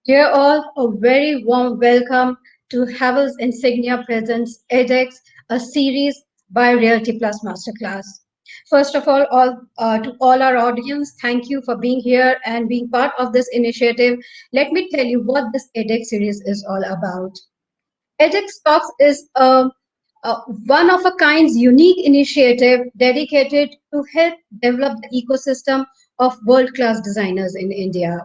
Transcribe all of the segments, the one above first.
Dear all, a very warm welcome to Havel's Insignia Presents ADEX, a series by Realty Plus Masterclass. First of all, to all our audience, thank you for being here and being part of this initiative. Let me tell you what this ADEX series is all about. ADEX Talks is a one of a kind's unique initiative dedicated to help develop the ecosystem of world-class designers in India.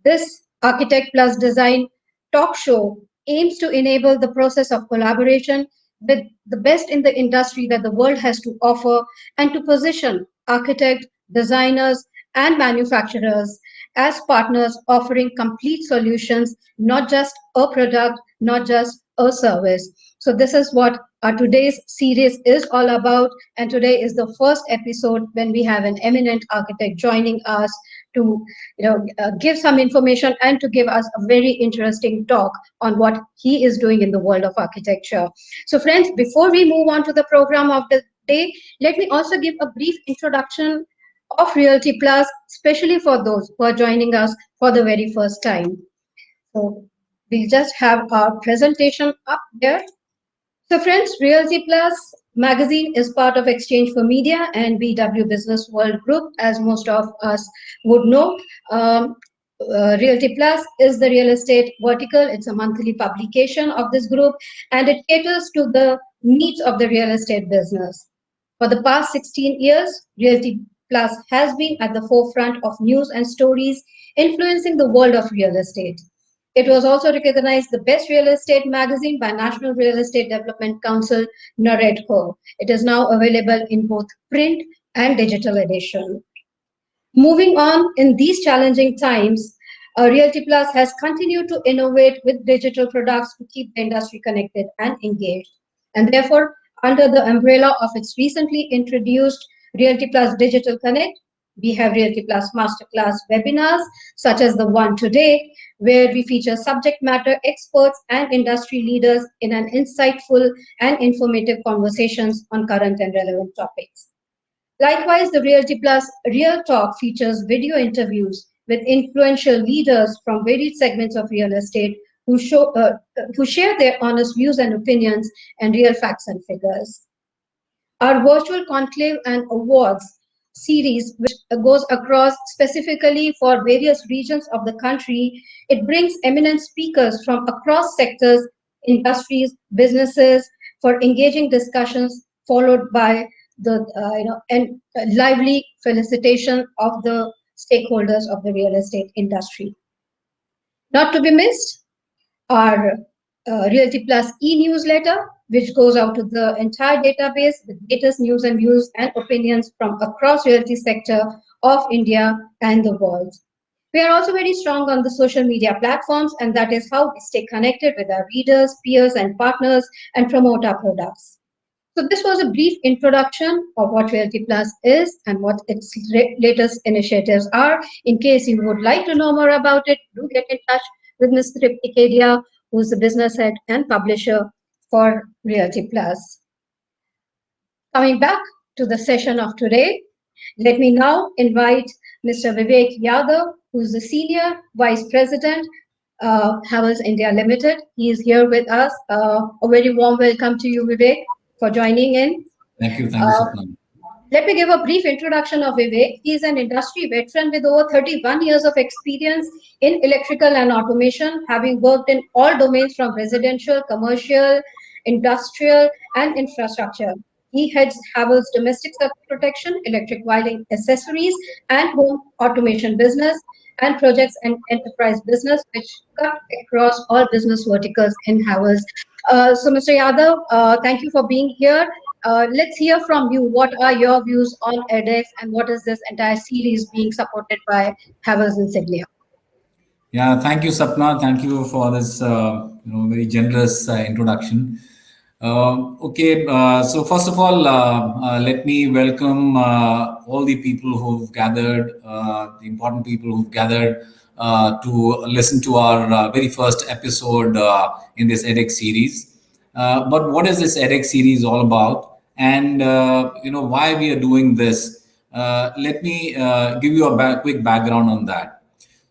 This Architect Plus Design talk show aims to enable the process of collaboration with the best in the industry that the world has to offer and to position architects, designers, and manufacturers as partners offering complete solutions, not just a product, not just a service. So, this is what our today's series is all about. And today is the first episode when we have an eminent architect joining us to give some information and to give us a very interesting talk on what he is doing in the world of architecture. So friends, before we move on to the program of the day, let me also give a brief introduction of Realty Plus, especially for those who are joining us for the very first time. So we'll just have our presentation up there. So friends, Realty Plus magazine is part of Exchange for Media and BW Business World Group, as most of us would know. Realty Plus is the real estate vertical. It's a monthly publication of this group, and it caters to the needs of the real estate business. For the past 16 years, Realty Plus has been at the forefront of news and stories influencing the world of real estate. It was also recognized the best real estate magazine by National Real Estate Development Council, NAREDCO. It is now available in both print and digital edition. Moving on, in these challenging times, Realty Plus has continued to innovate with digital products to keep the industry connected and engaged. And therefore, under the umbrella of its recently introduced Realty Plus Digital Connect, we have Realty Plus Masterclass webinars, such as the one today, where we feature subject matter experts and industry leaders in an insightful and informative conversations on current and relevant topics. Likewise, the Realty Plus Real Talk features video interviews with influential leaders from varied segments of real estate who share their honest views and opinions and real facts and figures. Our virtual conclave and awards series, which goes across specifically for various regions of the country, it brings eminent speakers from across sectors, industries, businesses for engaging discussions, followed by the lively felicitation of the stakeholders of the real estate industry. Not to be missed, our Realty Plus e-newsletter, which goes out to the entire database with latest news and views and opinions from across realty sector of India and the world. We are also very strong on the social media platforms, and that is how we stay connected with our readers, peers, and partners and promote our products. So this was a brief introduction of what Realty Plus is and what its latest initiatives are. In case you would like to know more about it, do get in touch with Mr. Triptikedia, who's the business head and publisher for Realty Plus. Coming back to the session of today, let me now invite Mr. Vivek Yadav, who's the Senior Vice President, Havels India Limited. He is here with us. A very warm welcome to you, Vivek, for joining in. Thank you, Sapna. Let me give a brief introduction of Vivek. He is an industry veteran with over 31 years of experience in electrical and automation, having worked in all domains from residential, commercial, industrial, and infrastructure. He heads Havells domestic circuit protection, electric wiring accessories, and home automation business, and projects and enterprise business, which cut across all business verticals in Havells. So, Mr. Yadav, thank you for being here. Let's hear from you. What are your views on ADEX, and what is this entire series being supported by Havells Insignia? Yeah, thank you, Sapna. Thank you for this very generous introduction. So first of all, let me welcome all the people who've gathered, the important people who've gathered to listen to our very first episode in this ADEX series. But what is this ADEX series all about? And why we are doing this? Let me give you a quick background on that.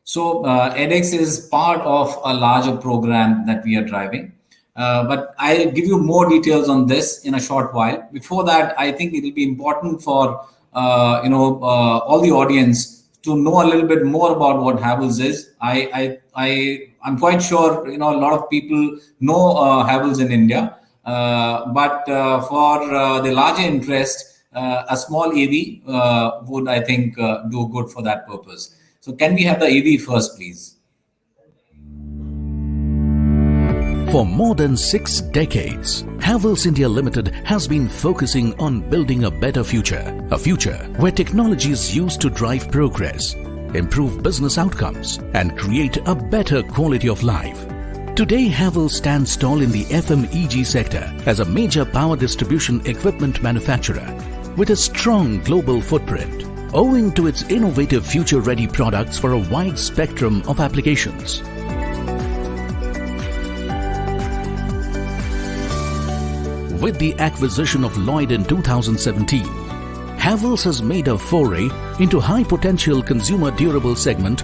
So edX is part of a larger program that we are driving. But I'll give you more details on this in a short while. Before that, I think it will be important for all the audience to know a little bit more about what Havels is. I'm quite sure a lot of people know Havels in India, but for the larger interest, a small AV would, I think, do good for that purpose. So can we have the AV first, please? For more than 6 decades, Havels India Limited has been focusing on building a better future. A future where technology is used to drive progress, improve business outcomes, and create a better quality of life. Today, Havels stands tall in the FMEG sector as a major power distribution equipment manufacturer with a strong global footprint, owing to its innovative future-ready products for a wide spectrum of applications. With the acquisition of Lloyd in 2017, Havels has made a foray into high-potential consumer durable segment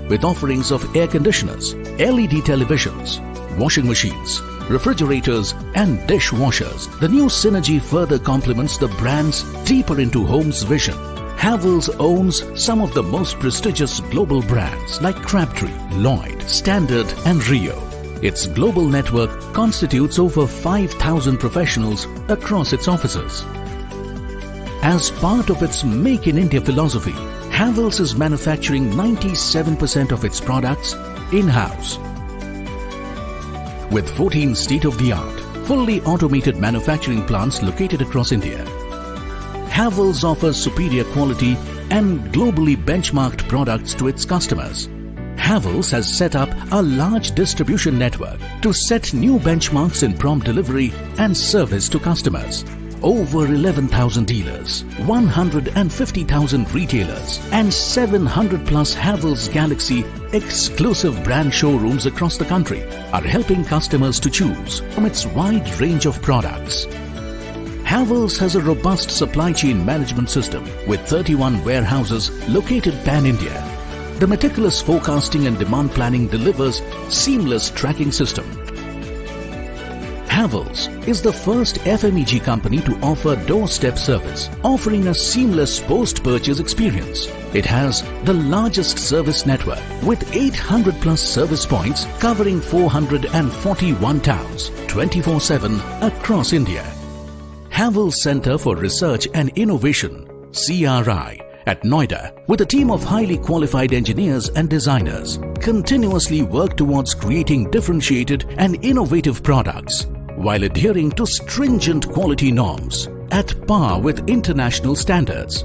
with offerings of air conditioners, LED televisions, washing machines, refrigerators and dishwashers. The new synergy further complements the brand's deeper into homes vision. Havels owns some of the most prestigious global brands like Crabtree, Lloyd, Standard and Rio. Its global network constitutes over 5,000 professionals across its offices. As part of its Make in India philosophy, Havels is manufacturing 97% of its products in-house. With 14 state-of-the-art, fully automated manufacturing plants located across India, Havels offers superior quality and globally benchmarked products to its customers. Havels has set up a large distribution network to set new benchmarks in prompt delivery and service to customers. Over 11,000 dealers, 150,000 retailers and 700 plus Havels Galaxy exclusive brand showrooms across the country are helping customers to choose from its wide range of products. Havels has a robust supply chain management system with 31 warehouses located pan-India. The meticulous forecasting and demand planning delivers seamless tracking system. Havels is the first FMEG company to offer doorstep service, offering a seamless post-purchase experience. It has the largest service network with 800 plus service points covering 441 towns 24/7 across India. Havels Center for Research and Innovation, CRI, at Noida, with a team of highly qualified engineers and designers, continuously work towards creating differentiated and innovative products while adhering to stringent quality norms at par with international standards.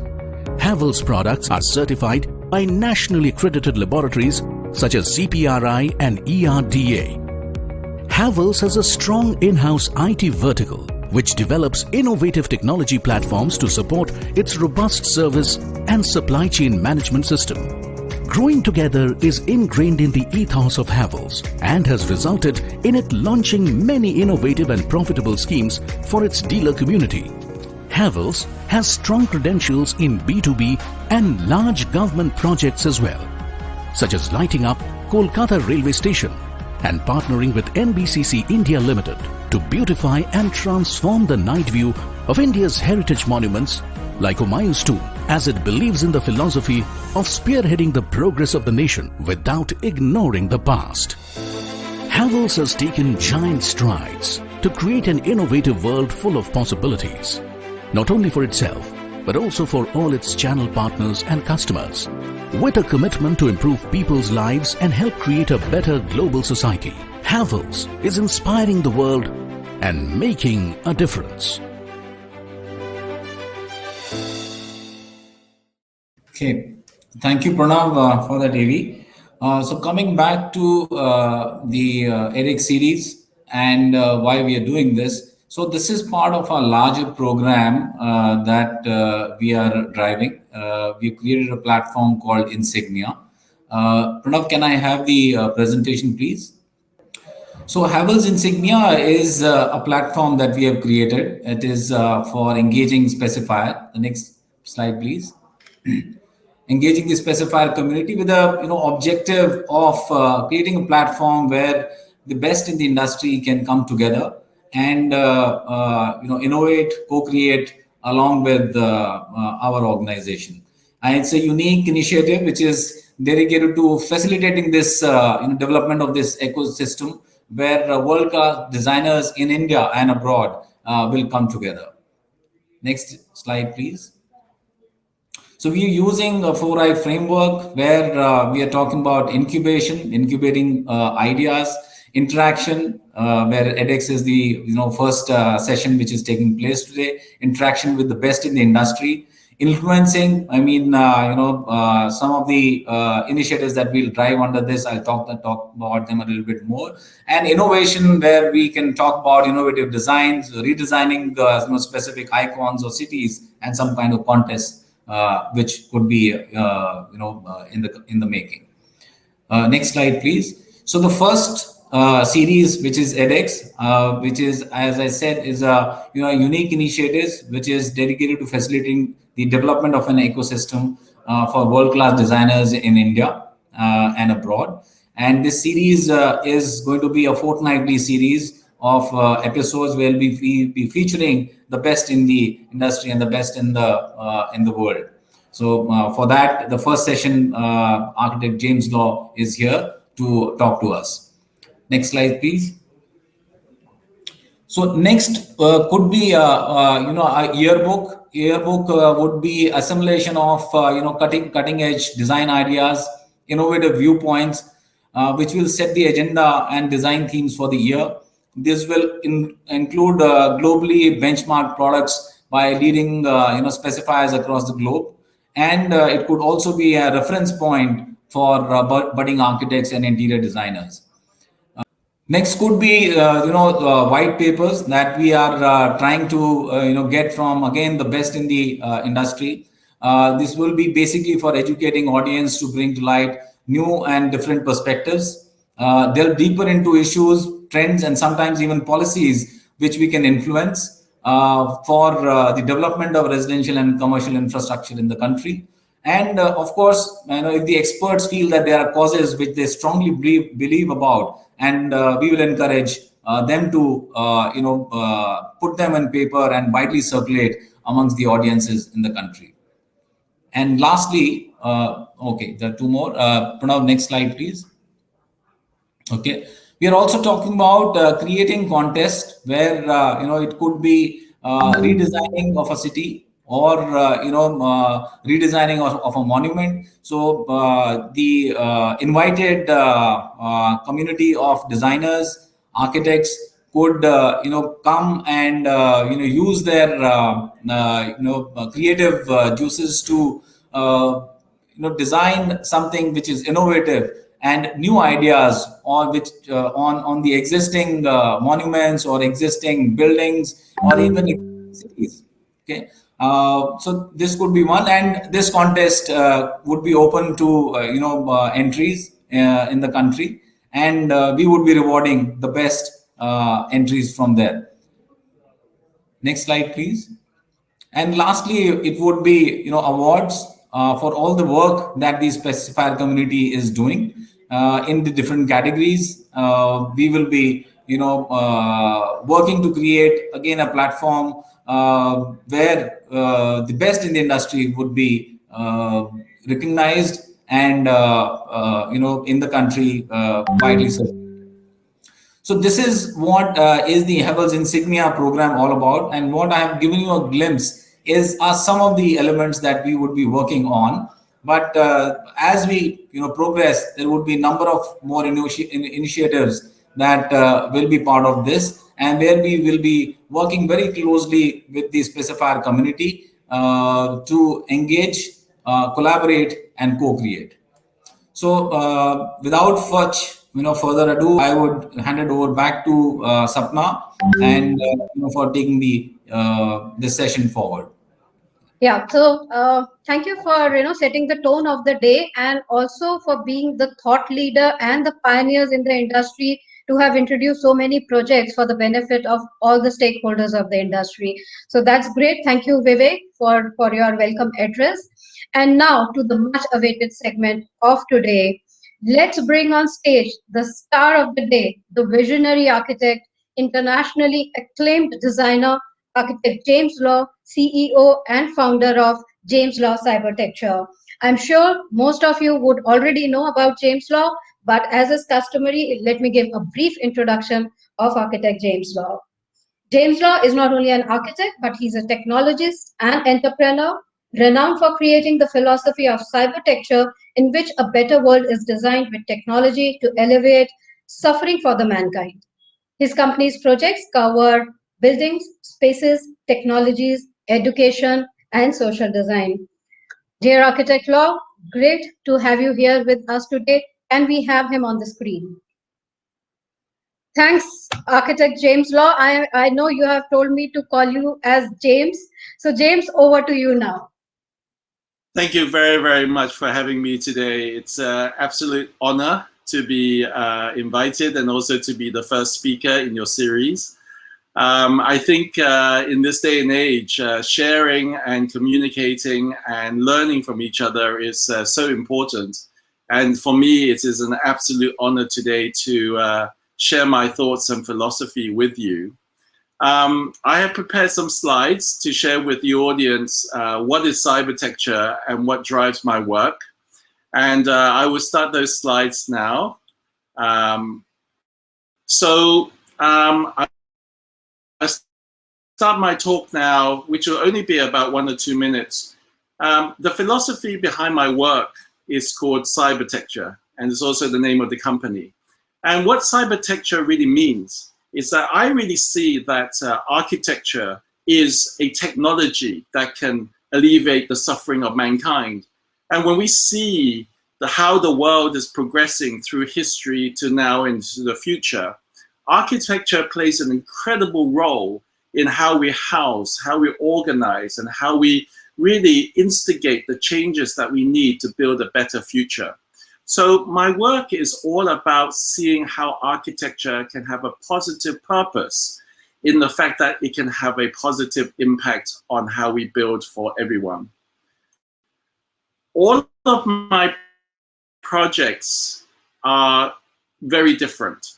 Havels products are certified by nationally accredited laboratories such as CPRI and ERDA. Havels has a strong in-house IT vertical which develops innovative technology platforms to support its robust service and supply chain management system. Growing together is ingrained in the ethos of Havels and has resulted in it launching many innovative and profitable schemes for its dealer community. Havels has strong credentials in B2B and large government projects as well, such as lighting up Kolkata railway station and partnering with NBCC India Limited to beautify and transform the night view of India's heritage monuments like Humayun's tomb, as it believes in the philosophy of spearheading the progress of the nation without ignoring the past. Havels has taken giant strides to create an innovative world full of possibilities, not only for itself, but also for all its channel partners and customers. With a commitment to improve people's lives and help create a better global society, Havels is inspiring the world and making a difference. Okay, thank you, Pranav, for that, AV. So coming back to the ADEX series and why we are doing this. So this is part of our larger program that we are driving. We created a platform called Insignia. Pranav, can I have the presentation, please? So Havels Insignia is a platform that we have created. It is for engaging specifier. The next slide, please. engaging the specifier community with a objective of creating a platform where the best in the industry can come together and innovate, co-create along with our organization. And it's a unique initiative which is dedicated to facilitating this development of this ecosystem where world-class designers in India and abroad will come together. Next slide, please. So we are using a 4I framework where we are talking about incubating ideas, interaction, where ADEX is the first session which is taking place today. Interaction with the best in the industry, influencing. I mean, some of the initiatives that we'll drive under this. I'll talk about them a little bit more. And innovation, where we can talk about innovative designs, redesigning specific icons or cities, and some kind of contests. Which could be in the making. Next slide, please. So the first series, which is ADEX, which is, as I said, is a unique initiative which is dedicated to facilitating the development of an ecosystem for world-class designers in India and abroad. And this series is going to be a fortnightly series of episodes where we'll be featuring the best in the industry and the best in the world. So for that, the first session, architect James Law is here to talk to us. Next slide, please. So next could be a yearbook. Yearbook would be assimilation of cutting edge design ideas, innovative viewpoints, which will set the agenda and design themes for the year. This will include globally benchmarked products by leading specifiers across the globe, and it could also be a reference point for budding architects and interior designers. Next could be white papers that we are trying to get from again the best in the industry. This will be basically for educating audience to bring to light new and different perspectives, delve deeper into issues, trends, and sometimes even policies which we can influence for the development of residential and commercial infrastructure in the country. And of course, if the experts feel that there are causes which they strongly believe about, and we will encourage them to put them on paper and widely circulate amongst the audiences in the country. And lastly, okay, there are two more. Pranav, next slide, please. Okay, we are also talking about creating contests where it could be redesigning of a city or redesigning of a monument. So the invited community of designers, architects could come and use their creative juices to design something which is innovative and new ideas on which on the existing monuments or existing buildings or even cities. Okay, so this could be one, and this contest would be open to entries in the country, and we would be rewarding the best entries from there. Next slide, please. And lastly, it would be awards for all the work that the specifier community is doing in the different categories. We will be working to create again a platform where the best in the industry would be recognized and in the country widely circulated. So this is what is the Havells Insignia program all about, and what I have given you a glimpse are some of the elements that we would be working on. But as we progress, there would be a number of more initiatives that will be part of this, and where we will be working very closely with the specifier community to engage, collaborate, and co-create. So without further ado, I would hand it over back to Sapna and for taking the this session forward. Yeah, so thank you for setting the tone of the day, and also for being the thought leader and the pioneers in the industry to have introduced so many projects for the benefit of all the stakeholders of the industry. So that's great. Thank you, Vivek, for your welcome address. And now to the much awaited segment of today. Let's bring on stage the star of the day, the visionary architect, internationally acclaimed designer, architect James Law, CEO and founder of James Law Cybertecture. I'm sure most of you would already know about James Law, but as is customary, let me give a brief introduction of architect James Law. James Law is not only an architect, but he's a technologist and entrepreneur, renowned for creating the philosophy of cybertecture, in which a better world is designed with technology to alleviate suffering for the mankind. His company's projects cover buildings, spaces, technologies, education, and social design. Dear Architect Law, great to have you here with us today, and we have him on the screen. Thanks, Architect James Law. I know you have told me to call you as James. So, James, over to you now. Thank you very, very much for having me today. It's an absolute honor to be invited and also to be the first speaker in your series. I think in this day and age, sharing and communicating and learning from each other is so important. And for me, it is an absolute honor today to share my thoughts and philosophy with you. I have prepared some slides to share with the audience what is cybertecture and what drives my work. And I will start those slides now. I start my talk now, which will only be about 1 or 2 minutes. The philosophy behind my work is called cybertecture, and it's also the name of the company. And what cybertecture really means is that I really see that architecture is a technology that can alleviate the suffering of mankind. And when we see how the world is progressing through history to now into the future, architecture plays an incredible role in how we house, how we organize, and how we really instigate the changes that we need to build a better future. So my work is all about seeing how architecture can have a positive purpose in the fact that it can have a positive impact on how we build for everyone. All of my projects are very different.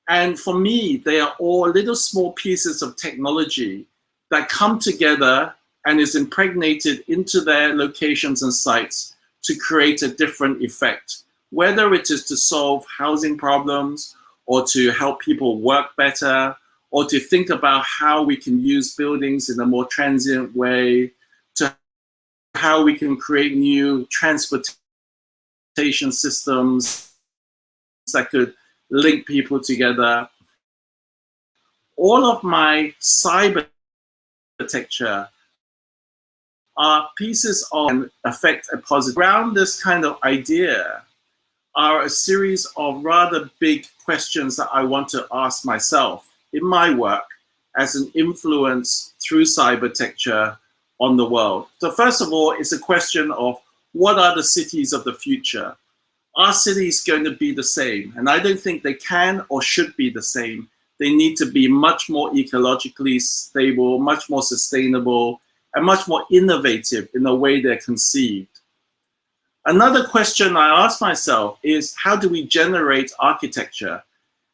And for me, they are all little small pieces of technology that come together and is impregnated into their locations and sites to create a different effect. Whether it is to solve housing problems or to help people work better, or to think about how we can use buildings in a more transient way, to how we can create new transportation systems that could link people together. All of my cybertecture are pieces of affect a positive. Around this kind of idea are a series of rather big questions that I want to ask myself in my work as an influence through cybertecture on the world. So first of all, it's a question of what are the cities of the future? Are cities going to be the same? And I don't think they can or should be the same. They need to be much more ecologically stable, much more sustainable, and much more innovative in the way they're conceived. Another question I ask myself is, how do we generate architecture?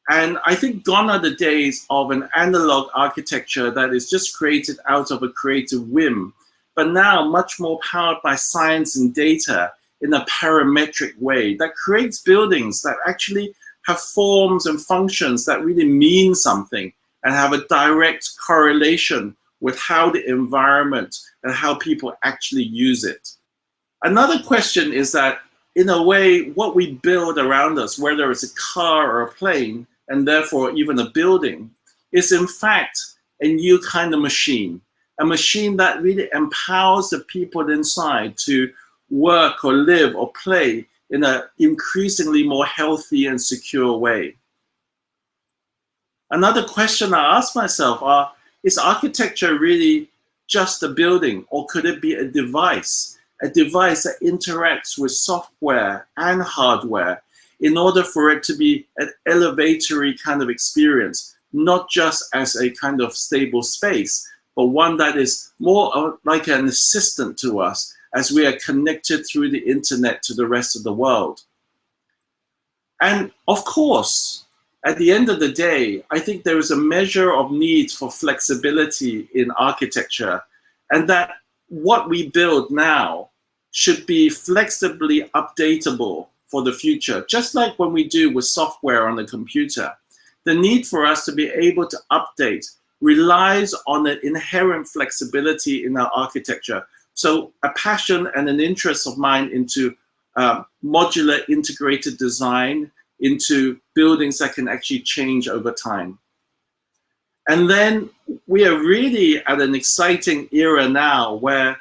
And I think gone are the days of an analog architecture that is just created out of a creative whim, but now much more powered by science and data in a parametric way that creates buildings that actually have forms and functions that really mean something and have a direct correlation with how the environment and how people actually use it. Another question is that, in a way, what we build around us, whether it's a car or a plane, and therefore even a building, is in fact a new kind of machine, a machine that really empowers the people inside to work or live or play in an increasingly more healthy and secure way. Another question I ask myself is architecture really just a building, or could it be a device that interacts with software and hardware in order for it to be an elevatory kind of experience, not just as a kind of stable space, but one that is more like an assistant to us as we are connected through the internet to the rest of the world. And of course, at the end of the day, I think there is a measure of need for flexibility in architecture, and that what we build now should be flexibly updatable for the future, just like when we do with software on the computer. The need for us to be able to update relies on an inherent flexibility in our architecture. So a passion and an interest of mine into modular integrated design, into buildings that can actually change over time. And then we are really at an exciting era now where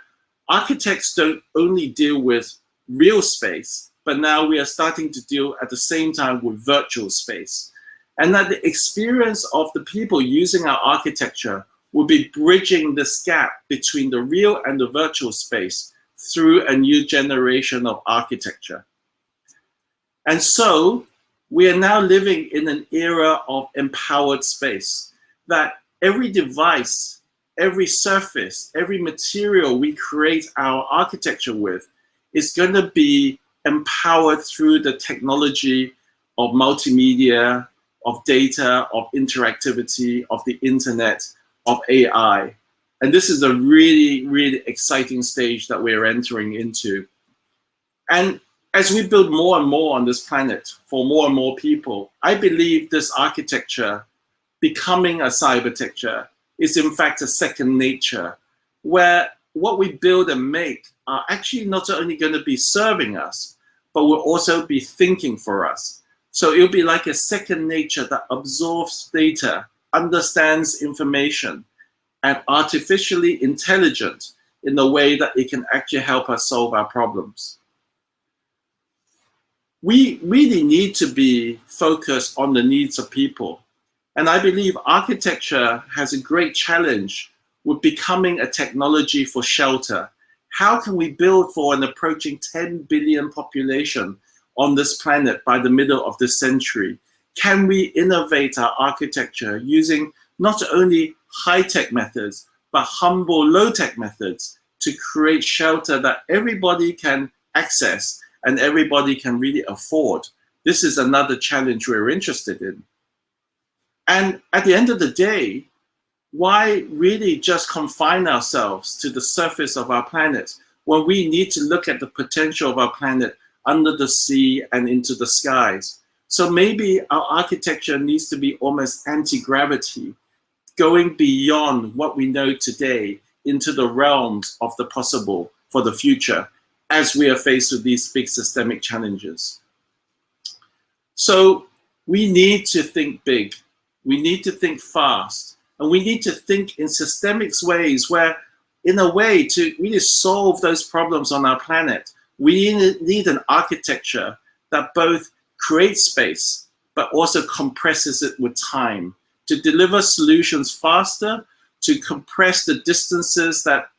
architects don't only deal with real space, but now we are starting to deal at the same time with virtual space. And that the experience of the people using our architecture will be bridging this gap between the real and the virtual space through a new generation of architecture. And so we are now living in an era of empowered space, that every device, every surface, every material we create our architecture with is going to be empowered through the technology of multimedia, of data, of interactivity, of the internet, of AI. And this is a really, really exciting stage that we're entering into. And as we build more and more on this planet for more and more people, I believe this architecture becoming a cybertecture is in fact a second nature, where what we build and make are actually not only going to be serving us, but will also be thinking for us. So it'll be like a second nature that absorbs data, understands information, and artificially intelligent in the way that it can actually help us solve our problems. We really need to be focused on the needs of people. And I believe architecture has a great challenge with becoming a technology for shelter. How can we build for an approaching 10 billion population on this planet by the middle of this century? Can we innovate our architecture using not only high-tech methods, but humble low-tech methods to create shelter that everybody can access and everybody can really afford? This is another challenge we're interested in. And at the end of the day, why really just confine ourselves to the surface of our planet when we need to look at the potential of our planet under the sea and into the skies? So maybe our architecture needs to be almost anti-gravity, going beyond what we know today into the realms of the possible for the future as we are faced with these big systemic challenges. So we need to think big, we need to think fast, and we need to think in systemic ways where, in a way, to really solve those problems on our planet, we need an architecture that both creates space, but also compresses it with time to deliver solutions faster, to compress the distances that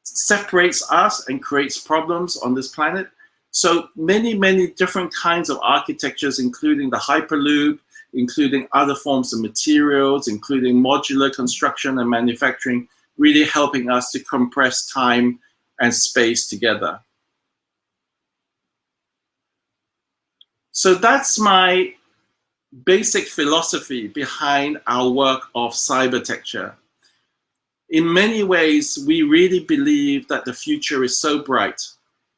separates us and creates problems on this planet. So many, many different kinds of architectures, including the Hyperloop, including other forms of materials, including modular construction and manufacturing, really helping us to compress time and space together. So that's my basic philosophy behind our work of cybertecture. In many ways, we really believe that the future is so bright.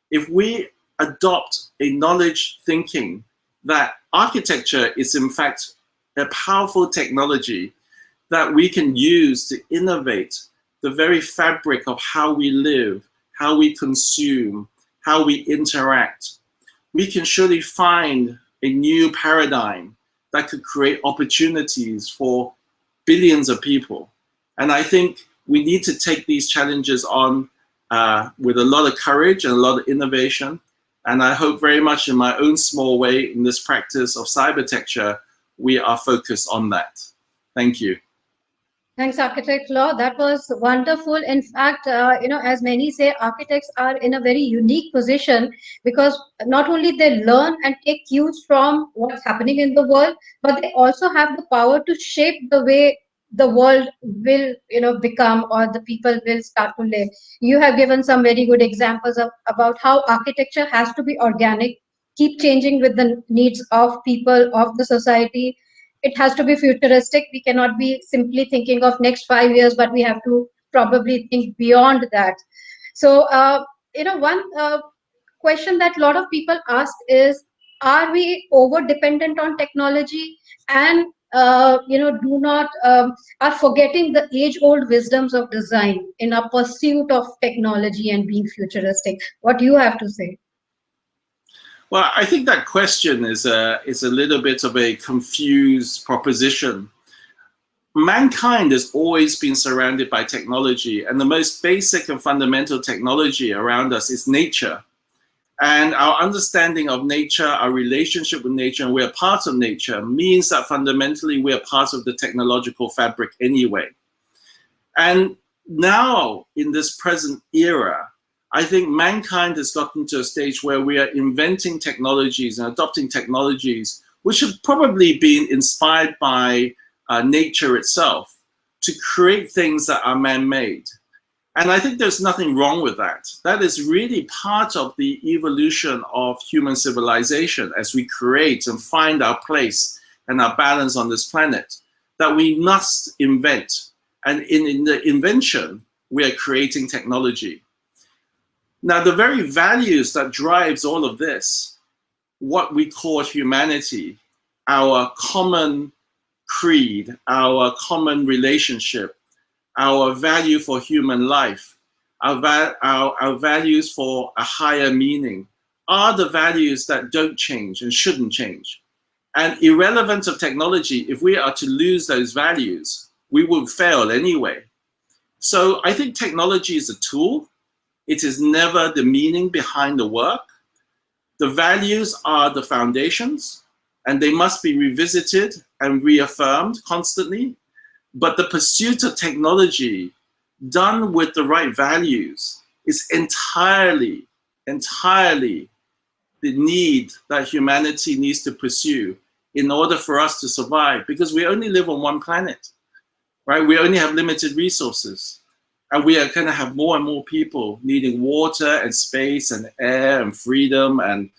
If we adopt a knowledge thinking that architecture is in fact a powerful technology that we can use to innovate the very fabric of how we live, how we consume, how we interact, we can surely find a new paradigm that could create opportunities for billions of people. And I think we need to take these challenges on with a lot of courage and a lot of innovation. And I hope very much in my own small way in this practice of cybertecture, we are focused on that. Thank you. Thanks, Architect Law. That was wonderful. In fact, as many say, architects are in a very unique position because not only they learn and take cues from what's happening in the world, but they also have the power to shape the way the world will, become, or the people will start to live. You have given some very good examples about how architecture has to be organic, keep changing with the needs of people, of the society. It has to be futuristic. We cannot be simply thinking of next 5 years, but we have to probably think beyond that. So, one question that a lot of people ask is, are we over dependent on technology, and do not are forgetting the age old wisdoms of design in our pursuit of technology and being futuristic? What do you have to say? Well, I think that question is a little bit of a confused proposition. Mankind has always been surrounded by technology, and the most basic and fundamental technology around us is nature. And our understanding of nature, our relationship with nature, and we're part of nature, means that fundamentally we're part of the technological fabric anyway. And now, in this present era, I think mankind has gotten to a stage where we are inventing technologies and adopting technologies which have probably been inspired by nature itself to create things that are man-made. And I think there's nothing wrong with that. That is really part of the evolution of human civilization as we create and find our place and our balance on this planet, that we must invent. And in the invention, we are creating technology. Now, the very values that drives all of this, what we call humanity, our common creed, our common relationship, our value for human life, our values for a higher meaning, are the values that don't change and shouldn't change. And irrelevant of technology, if we are to lose those values, we will fail anyway. So I think technology is a tool. It is never the meaning behind the work. The values are the foundations, and they must be revisited and reaffirmed constantly. But the pursuit of technology done with the right values is entirely the need that humanity needs to pursue in order for us to survive, because we only live on one planet, right? We only have limited resources. And we are going to have more and more people needing water and space and air and freedom and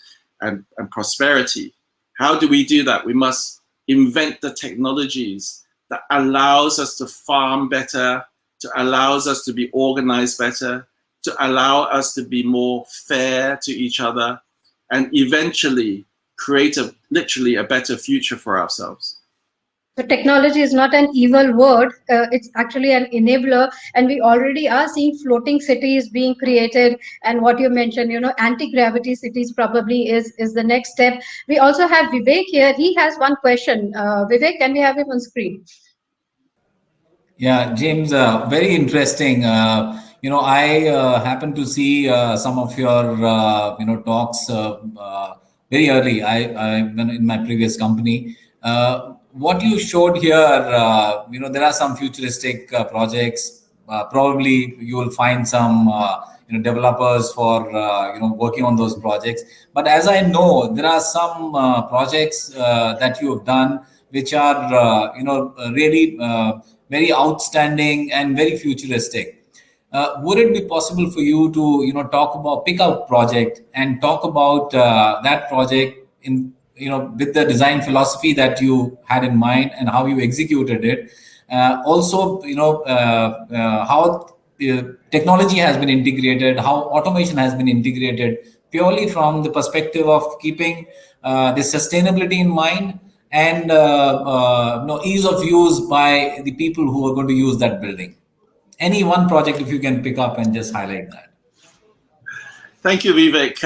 prosperity. How do we do that? We must invent the technologies that allows us to farm better, to allows us to be organized better, to allow us to be more fair to each other, and eventually create literally a better future for ourselves. So technology is not an evil word, it's actually an enabler, and we already are seeing floating cities being created. And what you mentioned, anti-gravity cities probably is the next step. We also have Vivek here. He has one question. Vivek, can we have him on screen? Yeah, James, very interesting. I happened to see some of your, talks very early. I when in my previous company. What you showed here, there are some futuristic projects. Probably you will find some, developers for, working on those projects. But as I know, there are some projects that you have done which are, really very outstanding and very futuristic. Would it be possible for you to, pick up project and talk about that project in, with the design philosophy that you had in mind and how you executed it? Also, how technology has been integrated, how automation has been integrated, purely from the perspective of keeping the sustainability in mind and ease of use by the people who are going to use that building. Any one project, if you can pick up and just highlight that. Thank you, Vivek.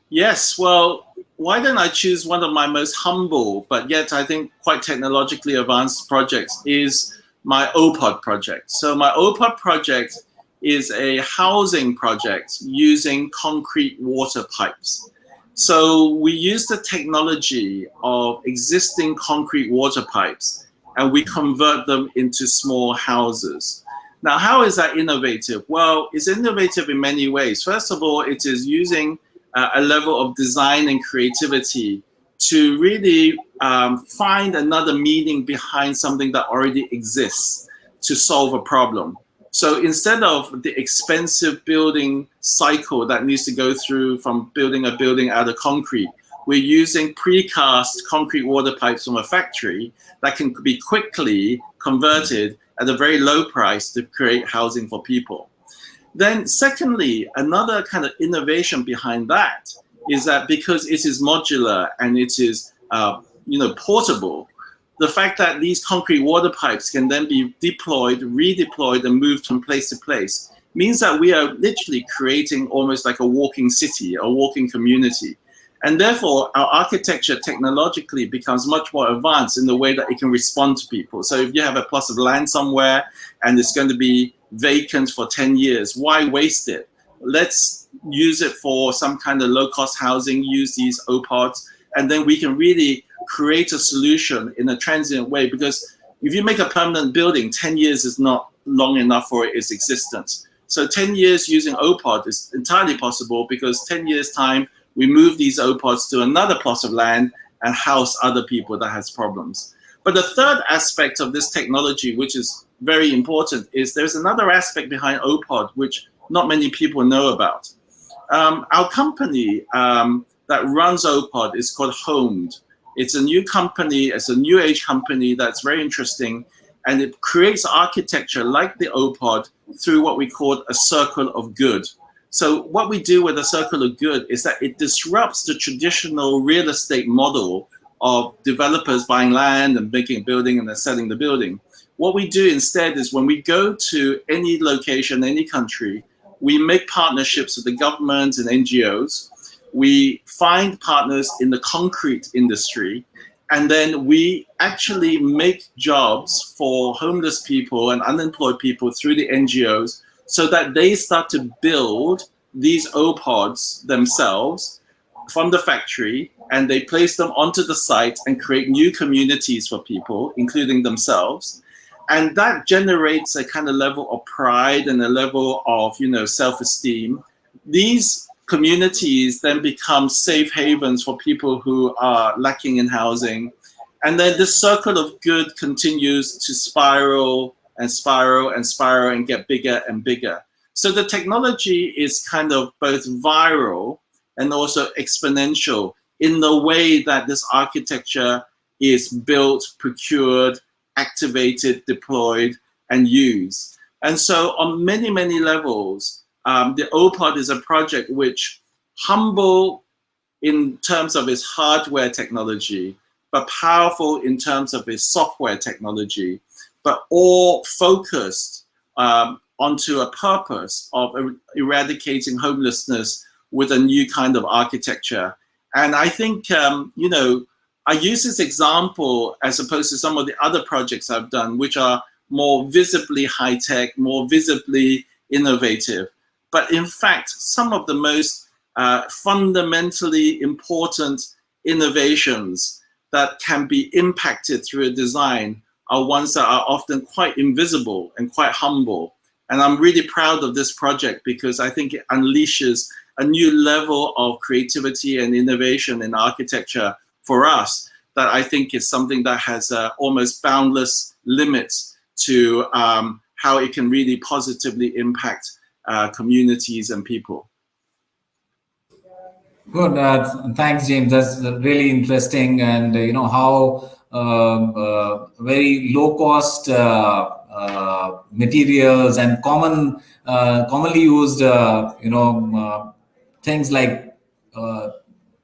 Yes, well, why don't I choose one of my most humble, but yet I think quite technologically advanced projects is my OPOD project. So my OPOD project is a housing project using concrete water pipes. So we use the technology of existing concrete water pipes and we convert them into small houses. Now, how is that innovative? Well, it's innovative in many ways. First of all, it is using a level of design and creativity to really find another meaning behind something that already exists to solve a problem. So instead of the expensive building cycle that needs to go through from building a building out of concrete, we're using precast concrete water pipes from a factory that can be quickly converted at a very low price to create housing for people. Then secondly, another kind of innovation behind that is that because it is modular and it is portable, the fact that these concrete water pipes can then be deployed, redeployed, and moved from place to place means that we are literally creating almost like a walking city, a walking community. And therefore, our architecture technologically becomes much more advanced in the way that it can respond to people. So if you have a plot of land somewhere and it's going to be vacant for 10 years, why waste it? Let's use it for some kind of low-cost housing, use these OPODs, and then we can really create a solution in a transient way. Because if you make a permanent building, 10 years is not long enough for its existence. So 10 years using OPOD is entirely possible, because 10 years' time, we move these OPODs to another plot of land and house other people that has problems. But the third aspect of this technology, which is very important, is there's another aspect behind OPOD which not many people know about. Our company that runs OPOD is called Homed. It's a new company, it's a new age company that's very interesting, and it creates architecture like the OPOD through what we call a circle of good. So what we do with a circle of good is that it disrupts the traditional real estate model of developers buying land and making a building and then selling the building. What we do instead is when we go to any location, any country, we make partnerships with the government and NGOs. We find partners in the concrete industry, and then we actually make jobs for homeless people and unemployed people through the NGOs, so that they start to build these OPODs themselves from the factory, and they place them onto the site and create new communities for people, including themselves. And that generates a kind of level of pride and a level of, self-esteem. These communities then become safe havens for people who are lacking in housing. And then this circle of good continues to spiral and spiral and spiral and get bigger and bigger. So the technology is kind of both viral and also exponential in the way that this architecture is built, procured, activated, deployed, and used. And so on many, many levels, the OPOD is a project which, humble in terms of its hardware technology, but powerful in terms of its software technology, but all focused onto a purpose of eradicating homelessness with a new kind of architecture. And I think, I use this example as opposed to some of the other projects I've done, which are more visibly high-tech, more visibly innovative. But in fact, some of the most fundamentally important innovations that can be impacted through a design are ones that are often quite invisible and quite humble. And I'm really proud of this project because I think it unleashes a new level of creativity and innovation in architecture for us that I think is something that has almost boundless limits to how it can really positively impact communities and people. Good. Thanks, James. That's really interesting. And how very low cost materials and commonly used things like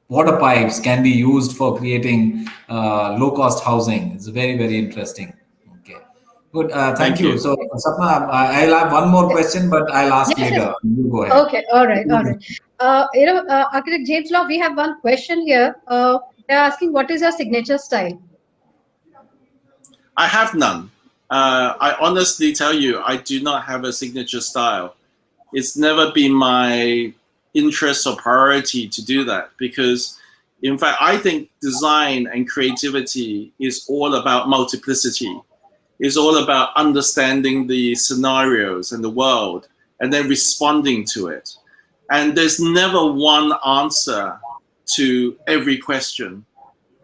water pipes can be used for creating low cost housing. It's very, very interesting. Okay. Good. Thank you. So Sapna, I'll have one more question, but I'll ask later. You go ahead. Okay. All right. Architect James Law, we have one question here. They're asking, what is your signature style? I have none. I honestly tell you, I do not have a signature style. It's never been my interest or priority to do that because, in fact, I think design and creativity is all about multiplicity. is all about understanding the scenarios and the world and then responding to it. And there's never one answer to every question.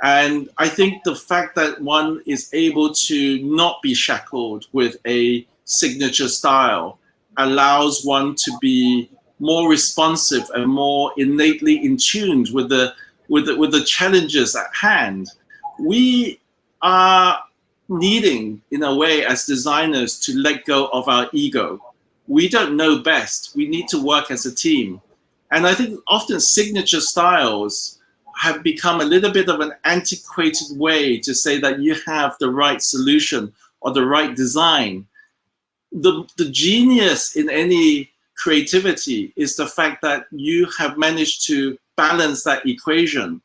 And I think the fact that one is able to not be shackled with a signature style allows one to be more responsive and more innately in tune with the challenges at hand. We are needing, in a way, as designers, to let go of our ego. We don't know best. We need to work as a team. And I think often signature styles have become a little bit of an antiquated way to say that you have the right solution or the right design. The genius in any creativity is the fact that you have managed to balance that equation.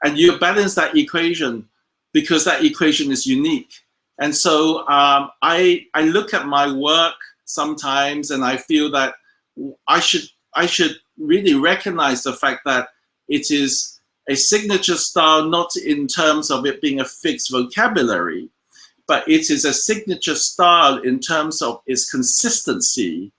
And you balance that equation because that equation is unique. And so I look at my work sometimes and I feel that I should really recognize the fact that it is a signature style, not in terms of it being a fixed vocabulary, but it is a signature style in terms of its consistency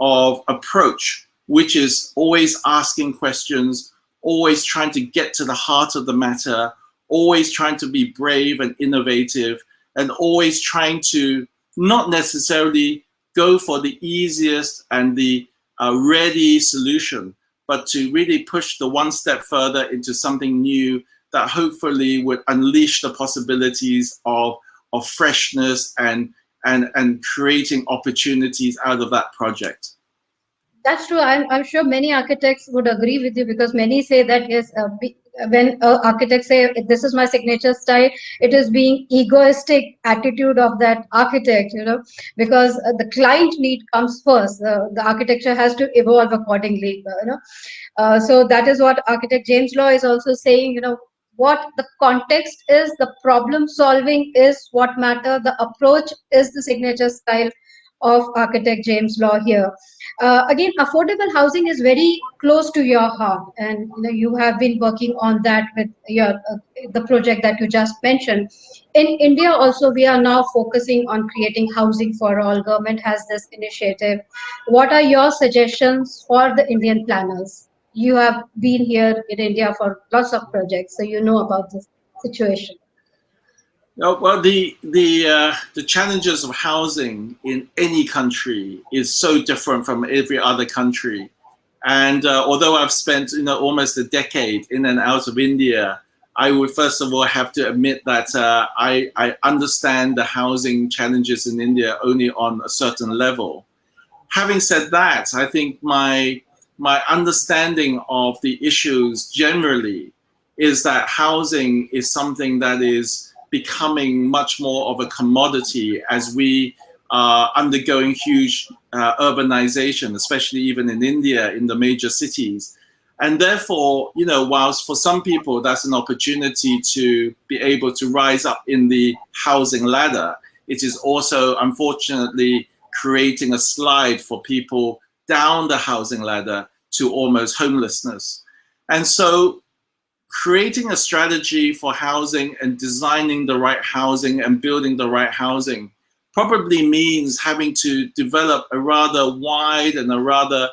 of approach, which is always asking questions, always trying to get to the heart of the matter, always trying to be brave and innovative, and always trying to not necessarily go for the easiest and the ready solution, but to really push the one step further into something new that hopefully would unleash the possibilities of freshness and creating opportunities out of that project. That's true. I'm sure many architects would agree with you, because many say that, yes, when architects say this is my signature style, it is being egoistic attitude of that architect, because the client need comes first. The architecture has to evolve accordingly, so that is what architect James Law is also saying, what the context is, the problem solving is what matter, the approach is the signature style of architect James Law here. Again, affordable housing is very close to your heart, and you have been working on that with your the project that you just mentioned. In India also, we are now focusing on creating housing for all. Government has this initiative. What are your suggestions for the Indian planners? You have been here in India for lots of projects, so you know about this situation. Well, the challenges of housing in any country is so different from every other country. And although I've spent almost a decade in and out of India, I would first of all have to admit that I understand the housing challenges in India only on a certain level. Having said that, I think my understanding of the issues generally is that housing is something that is becoming much more of a commodity as we are undergoing huge urbanization, especially even in India, in the major cities. And therefore, whilst for some people that's an opportunity to be able to rise up in the housing ladder, it is also, unfortunately, creating a slide for people down the housing ladder to almost homelessness. And so creating a strategy for housing and designing the right housing and building the right housing probably means having to develop a rather wide and a rather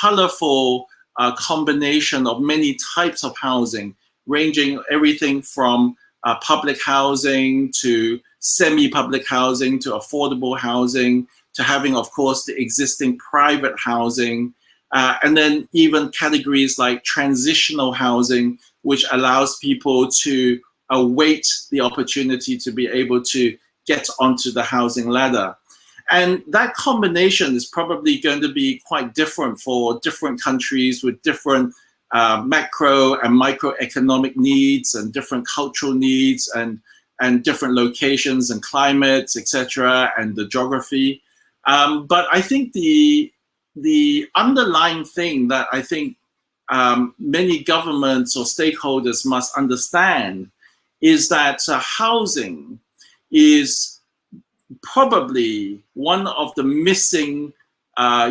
colorful combination of many types of housing, ranging everything from public housing to semi-public housing to affordable housing to having, of course, the existing private housing. And then even categories like transitional housing, which allows people to await the opportunity to be able to get onto the housing ladder. And that combination is probably going to be quite different for different countries with different macro and microeconomic needs and different cultural needs and different locations and climates, etc., and the geography. But I think the underlying thing that I think many governments or stakeholders must understand is that housing is probably one of the missing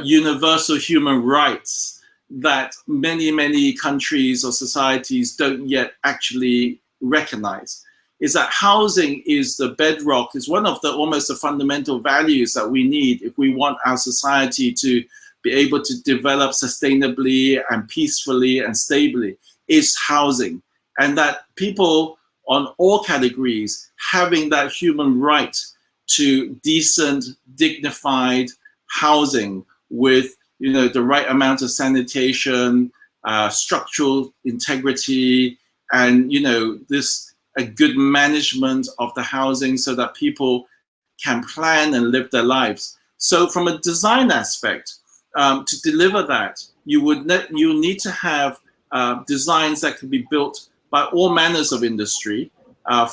universal human rights that many countries or societies don't yet actually recognize. is that housing is the bedrock, is one of the almost the fundamental values that we need if we want our society to be able to develop sustainably and peacefully and stably, is housing. And that people on all categories having that human right to decent, dignified housing with, you know, the right amount of sanitation, structural integrity, and, you know, this a good management of the housing so that people can plan and live their lives. So from a design aspect, to deliver that, you need to have designs that can be built by all manners of industry,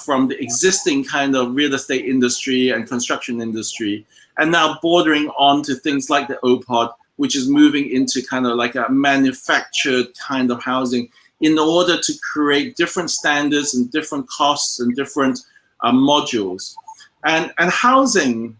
from the existing kind of real estate industry and construction industry, and now bordering on to things like the OPOD, which is moving into kind of like a manufactured kind of housing in order to create different standards and different costs and different modules. And housing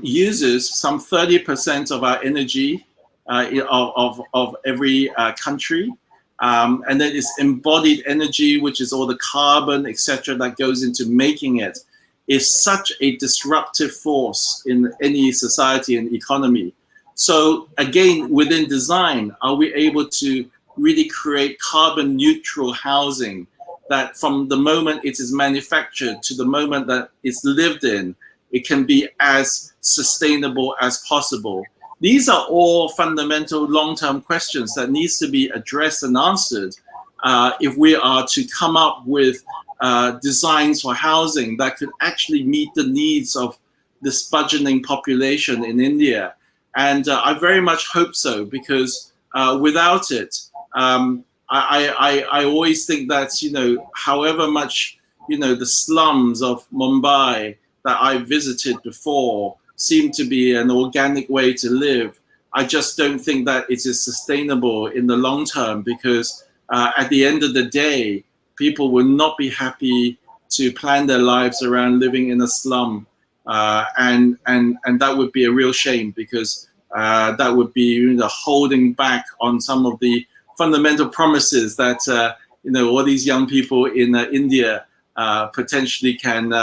uses some 30% of our energy of every country. And then it's embodied energy, which is all the carbon, etc., that goes into making it, is such a disruptive force in any society and economy. So again, within design, are we able to really create carbon neutral housing that from the moment it is manufactured to the moment that it's lived in, it can be as sustainable as possible? These are all fundamental long-term questions that needs to be addressed and answered if we are to come up with designs for housing that could actually meet the needs of this burgeoning population in India. And I very much hope so, because without it, I always think that, you know, however much, you know, the slums of Mumbai that I visited before seem to be an organic way to live, I just don't think that it is sustainable in the long term, because at the end of the day, people will not be happy to plan their lives around living in a slum. And that would be a real shame, because that would be, you know, holding back on some of the fundamental promises that you know, all these young people in India potentially can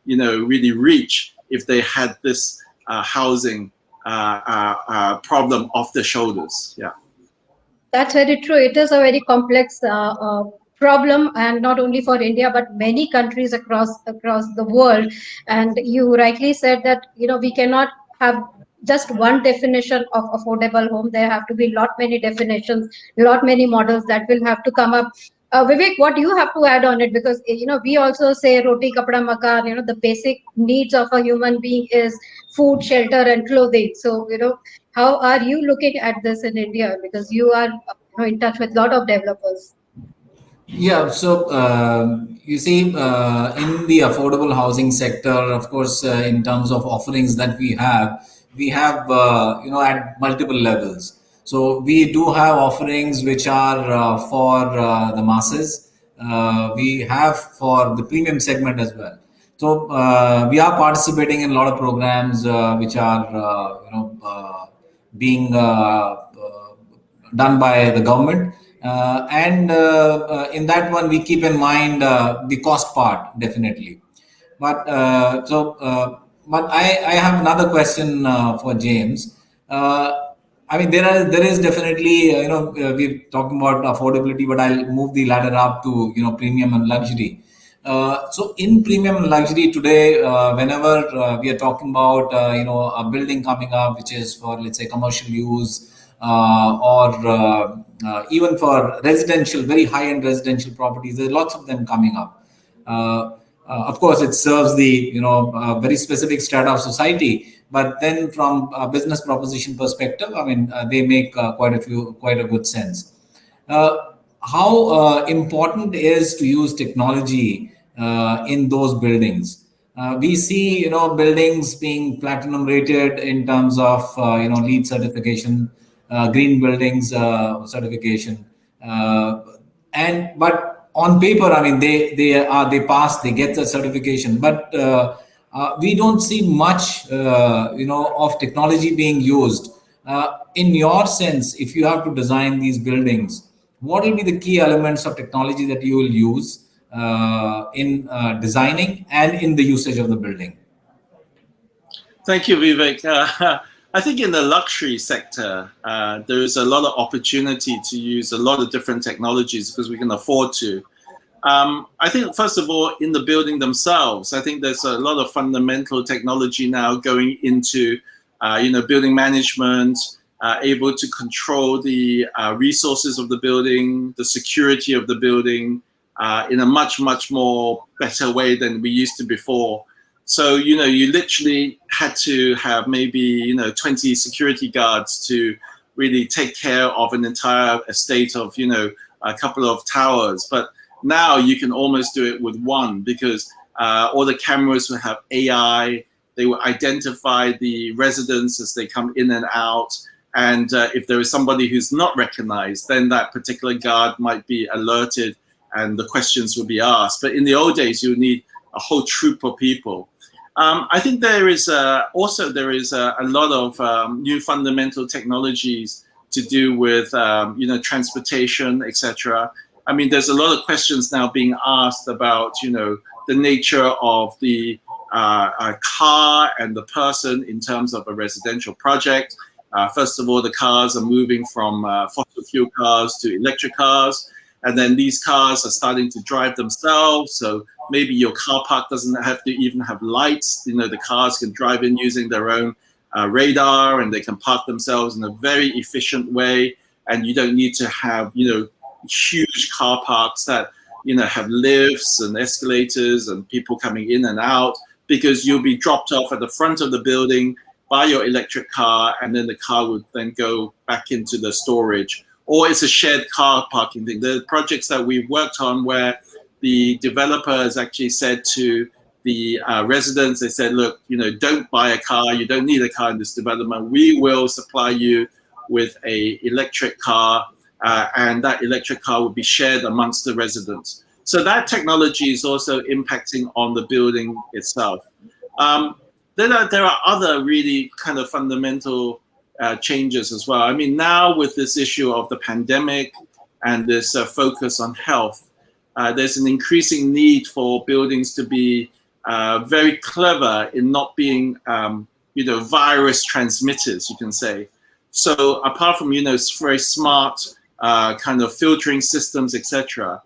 you know, really reach if they had this housing problem off their shoulders. Yeah. That's very true. It is a very complex problem, and not only for India but many countries across the world. And you rightly said that, you know, we cannot have just one definition of affordable home. There have to be lot many definitions, lot many models that will have to come up. Vivek, what do you have to add on it? Because, you know, we also say roti, kapda, makan. You know, the basic needs of a human being is food, shelter, and clothing. So, you know, how are you looking at this in India? Because you are, you know, in touch with a lot of developers. Yeah, so you see, in the affordable housing sector, of course, in terms of offerings that we have you know, at multiple levels. So we do have offerings which are for the masses. We have for the premium segment as well. So we are participating in a lot of programs which are you know, being done by the government. And in that one, we keep in mind the cost part, definitely. But but I have another question for James. I mean, there is definitely, you know, we're talking about affordability, but I'll move the ladder up to, you know, premium and luxury. So in premium and luxury today, whenever we are talking about, you know, a building coming up, which is for, let's say, commercial use, or even for residential, very high-end residential properties, there's lots of them coming up. Of course, it serves the, you know, very specific strata of society, but then from a business proposition perspective, I mean, they make quite a good sense. How important is to use technology in those buildings? We see, you know, buildings being platinum rated in terms of, you know, LEED certification, green buildings certification, but on paper, I mean, they pass, they get the certification, but we don't see much, you know, of technology being used. In your sense, if you have to design these buildings, what will be the key elements of technology that you will use in designing and in the usage of the building? Thank you, Vivek. I think in the luxury sector, there is a lot of opportunity to use a lot of different technologies because we can afford to. I think, first of all, in the building themselves, I think there's a lot of fundamental technology now going into, building management, able to control the resources of the building, the security of the building in a much, much more better way than we used to before. So, you literally had to have maybe, 20 security guards to really take care of an entire estate of, a couple of towers. But now you can almost do it with one because all the cameras will have AI. They will identify the residents as they come in and out. And if there is somebody who's not recognized, then that particular guard might be alerted and the questions will be asked. But in the old days, you need a whole troop of people. I think there is also a lot of new fundamental technologies to do with transportation, etc. I mean, there's a lot of questions now being asked about the nature of the car and the person in terms of a residential project. First of all, the cars are moving from fossil fuel cars to electric cars. And then these cars are starting to drive themselves. So maybe your car park doesn't have to even have lights. The cars can drive in using their own radar, and they can park themselves in a very efficient way. And you don't need to have, huge car parks that, have lifts and escalators and people coming in and out, because you'll be dropped off at the front of the building by your electric car, and then the car would then go back into the storage. Or it's a shared car parking thing. There are projects that we've worked on where the developer has actually said to the residents, they said, look, don't buy a car. You don't need a car in this development. We will supply you with a electric car, and that electric car will be shared amongst the residents. So that technology is also impacting on the building itself. There are other really kind of fundamental changes as well. I mean, now with this issue of the pandemic and this focus on health, there's an increasing need for buildings to be very clever in not being, virus transmitters, you can say. So apart from, very smart kind of filtering systems, etc.,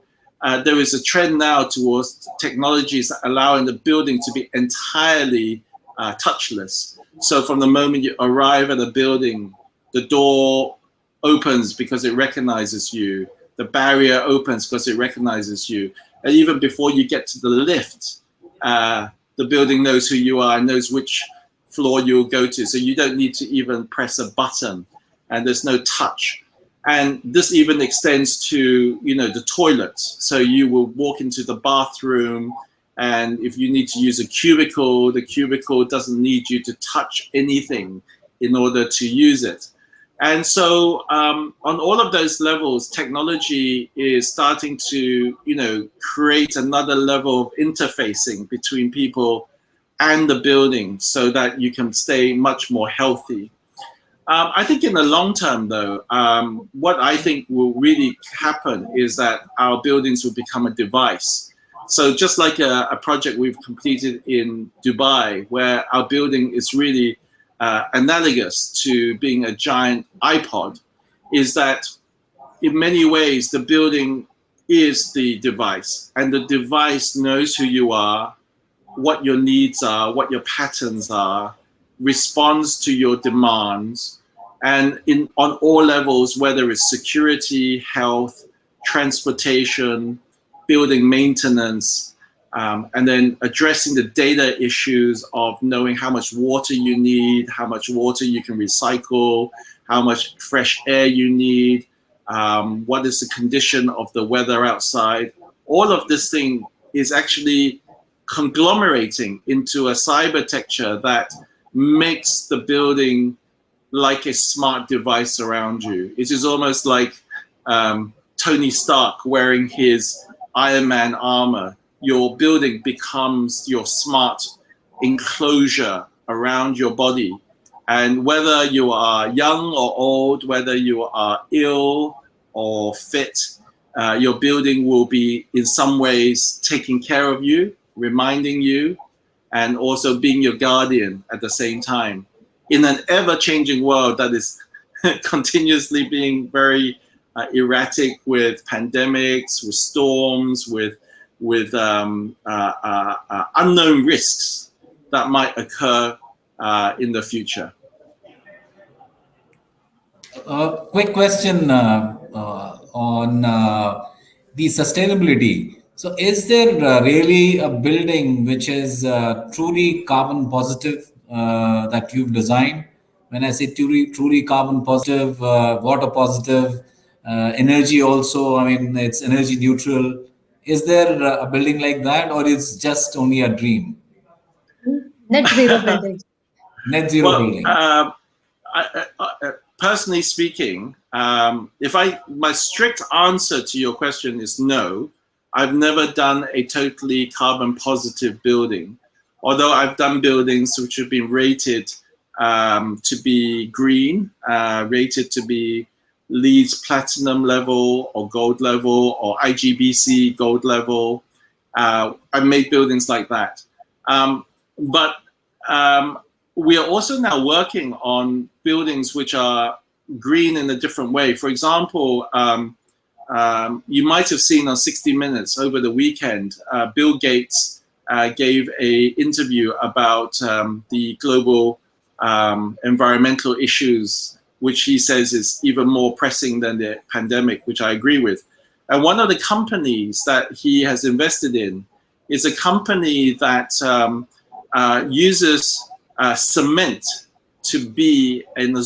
there is a trend now towards technologies that allowing the building to be entirely touchless. So from the moment you arrive at a building, the door opens because it recognizes you. The barrier opens because it recognizes you. And even before you get to the lift, the building knows who you are and knows which floor you'll go to. So you don't need to even press a button, and there's no touch. And this even extends to, the toilets. So you will walk into the bathroom, and if you need to use a cubicle, the cubicle doesn't need you to touch anything in order to use it. And so on all of those levels, technology is starting to, create another level of interfacing between people and the building so that you can stay much more healthy. I think in the long term, though, what I think will really happen is that our buildings will become a device. So just like a project we've completed in Dubai, where our building is really analogous to being a giant iPod, is that in many ways the building is the device, and the device knows who you are, what your needs are, what your patterns are, responds to your demands, and on all levels, whether it's security, health, transportation, building maintenance, and then addressing the data issues of knowing how much water you need, how much water you can recycle, how much fresh air you need, what is the condition of the weather outside. All of this thing is actually conglomerating into a cybertecture that makes the building like a smart device around you. It is almost like Tony Stark wearing his Iron Man armor. Your building becomes your smart enclosure around your body. And whether you are young or old, whether you are ill or fit, your building will be in some ways taking care of you, reminding you, and also being your guardian at the same time in an ever-changing world that is continuously being very erratic with pandemics, with storms, with unknown risks that might occur in the future. Quick question on the sustainability. So, is there really a building which is truly carbon positive that you've designed? When I say truly carbon positive, water positive, energy also, I mean, it's energy neutral. Is there a building like that, or it's just only a dream? Net zero buildings. Net zero Well, building. personally speaking, my strict answer to your question is no. I've never done a totally carbon positive building, although I've done buildings which have been rated to be green, rated to be LEED platinum level or gold level or IGBC gold level. I've made buildings like that. But we are also now working on buildings which are green in a different way. For example, you might have seen on 60 Minutes over the weekend, Bill Gates gave an interview about the global environmental issues, which he says is even more pressing than the pandemic, which I agree with. And one of the companies that he has invested in is a company that uses cement to be an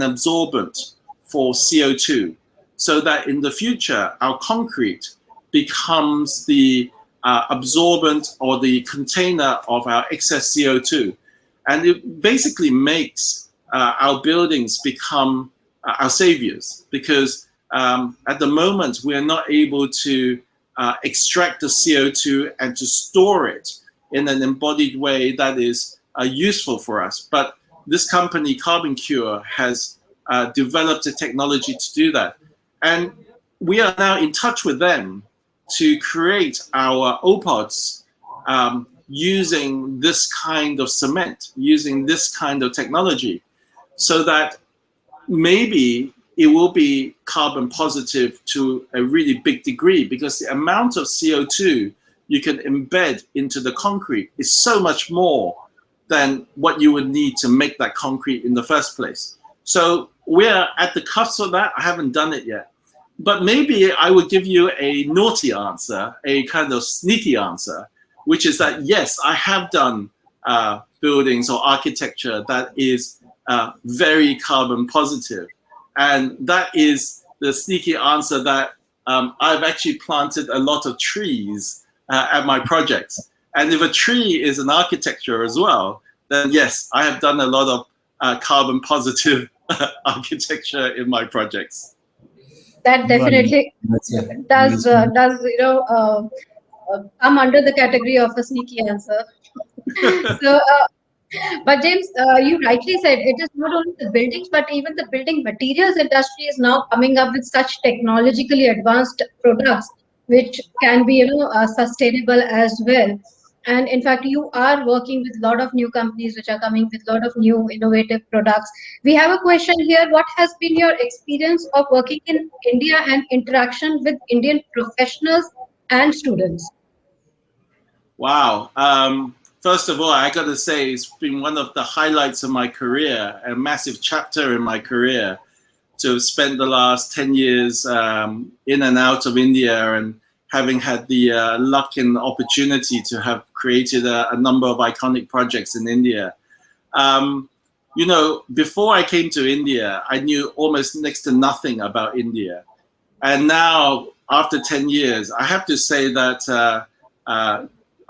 absorbent for CO2, so that in the future our concrete becomes the absorbent or the container of our excess CO2. And it basically makes our buildings become our saviors, because at the moment we are not able to extract the CO2 and to store it in an embodied way that is useful for us. But this company, Carbon Cure, has developed a technology to do that. And we are now in touch with them to create our OPODs using this kind of cement, using this kind of technology, so that maybe it will be carbon positive to a really big degree, because the amount of CO2 you can embed into the concrete is so much more than what you would need to make that concrete in the first place. So we're at the cusp of that. I haven't done it yet. But maybe I would give you a naughty answer, a kind of sneaky answer, which is that, yes, I have done buildings or architecture that is very carbon positive. And that is the sneaky answer that I've actually planted a lot of trees at my projects. And if a tree is an architecture as well, then yes, I have done a lot of carbon positive architecture in my projects. That definitely does come under the category of a sneaky answer. So, but James, you rightly said it is not only the buildings, but even the building materials industry is now coming up with such technologically advanced products which can be, sustainable as well. And in fact, you are working with a lot of new companies which are coming with a lot of new innovative products. We have a question here. What has been your experience of working in India and interaction with Indian professionals and students? Wow. First of all, I got to say, it's been one of the highlights of my career, a massive chapter in my career, to have spent the last 10 years in and out of India, and having had the luck and opportunity to have created a number of iconic projects in India. Before I came to India, I knew almost next to nothing about India. And now, after 10 years, I have to say that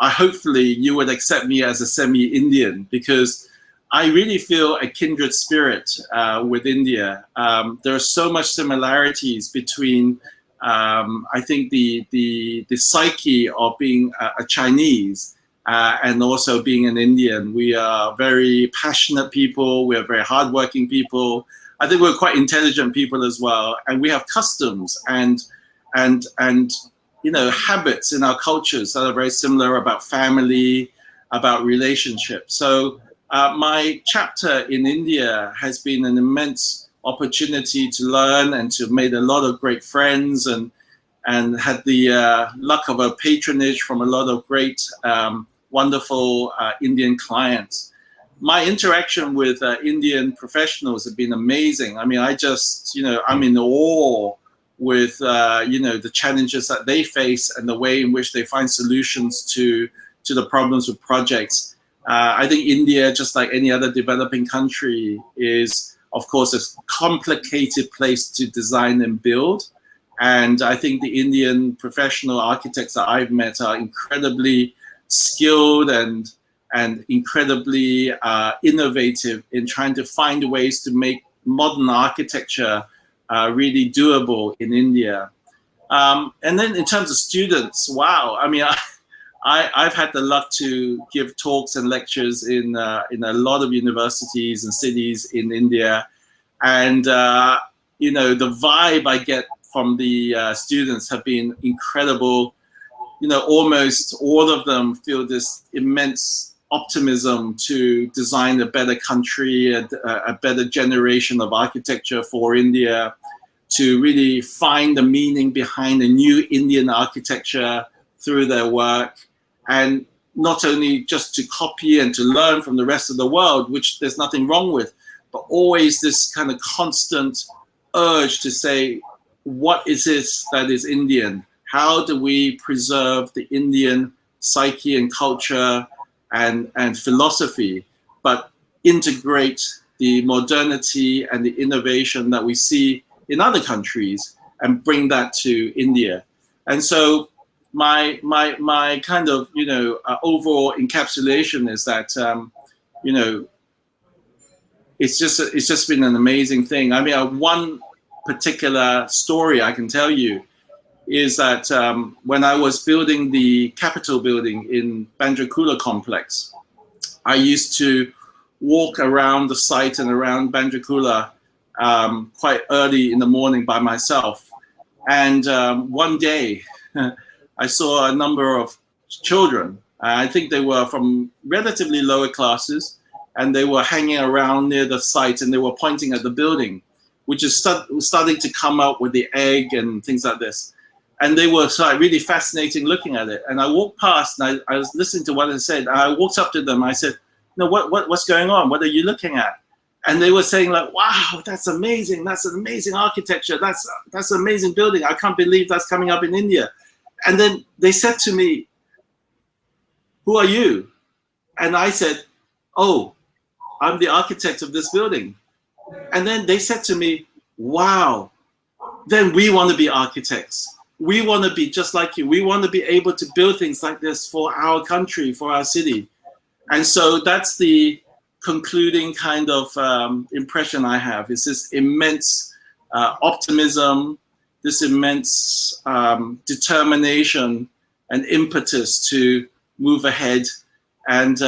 hopefully you would accept me as a semi-Indian, because I really feel a kindred spirit with India. There are so much similarities between I think the psyche of being a Chinese and also being an Indian. We are very passionate people. We are very hardworking people. I think we're quite intelligent people as well. And we have customs and and you know, habits in our cultures that are very similar about family, about relationships. So my chapter in India has been an immense opportunity to learn and to make a lot of great friends, and had the luck of a patronage from a lot of great, wonderful Indian clients. My interaction with Indian professionals have been amazing. I mean, I just, you know, I'm in awe with, you know, the challenges that they face and the way in which they find solutions to the problems with projects. I think India, just like any other developing country, is, of course, a complicated place to design and build. And I think the Indian professional architects that I've met are incredibly skilled and incredibly innovative in trying to find ways to make modern architecture really doable in India. And then in terms of students, wow, I mean, I've had the luck to give talks and lectures in a lot of universities and cities in India. And, you know, the vibe I get from the students have been incredible. You know, almost all of them feel this immense optimism to design a better country, a better generation of architecture for India, to really find the meaning behind a new Indian architecture through their work, and not only just to copy and to learn from the rest of the world, which there's nothing wrong with, but always this kind of constant urge to say, what is this that is Indian? How do we preserve the Indian psyche and culture and philosophy, but integrate the modernity and the innovation that we see in other countries and bring that to India? And so my kind of, you know, overall encapsulation is that, you know, it's just been an amazing thing. I mean, one particular story I can tell you is that when I was building the Capitol building in Bandra Kurla complex, I used to walk around the site and around Bandra Kurla quite early in the morning by myself. And one day, I saw a number of children. I think they were from relatively lower classes, and they were hanging around near the site, and they were pointing at the building, which is starting to come out with the egg and things like this. And they were really fascinating looking at it. And I walked past, and I was listening to what they said. And I walked up to them. I said, "No, what's going on? What are you looking at?" And they were saying, like, "Wow, that's amazing. That's an amazing architecture. That's an amazing building. I can't believe that's coming up in India." And then they said to me, "Who are you?" And I said, "Oh, I'm the architect of this building." And then they said to me, "Wow, then we want to be architects. We want to be just like you. We want to be able to build things like this for our country, for our city." And so that's the concluding kind of impression I have, is this immense optimism, this immense determination and impetus to move ahead. And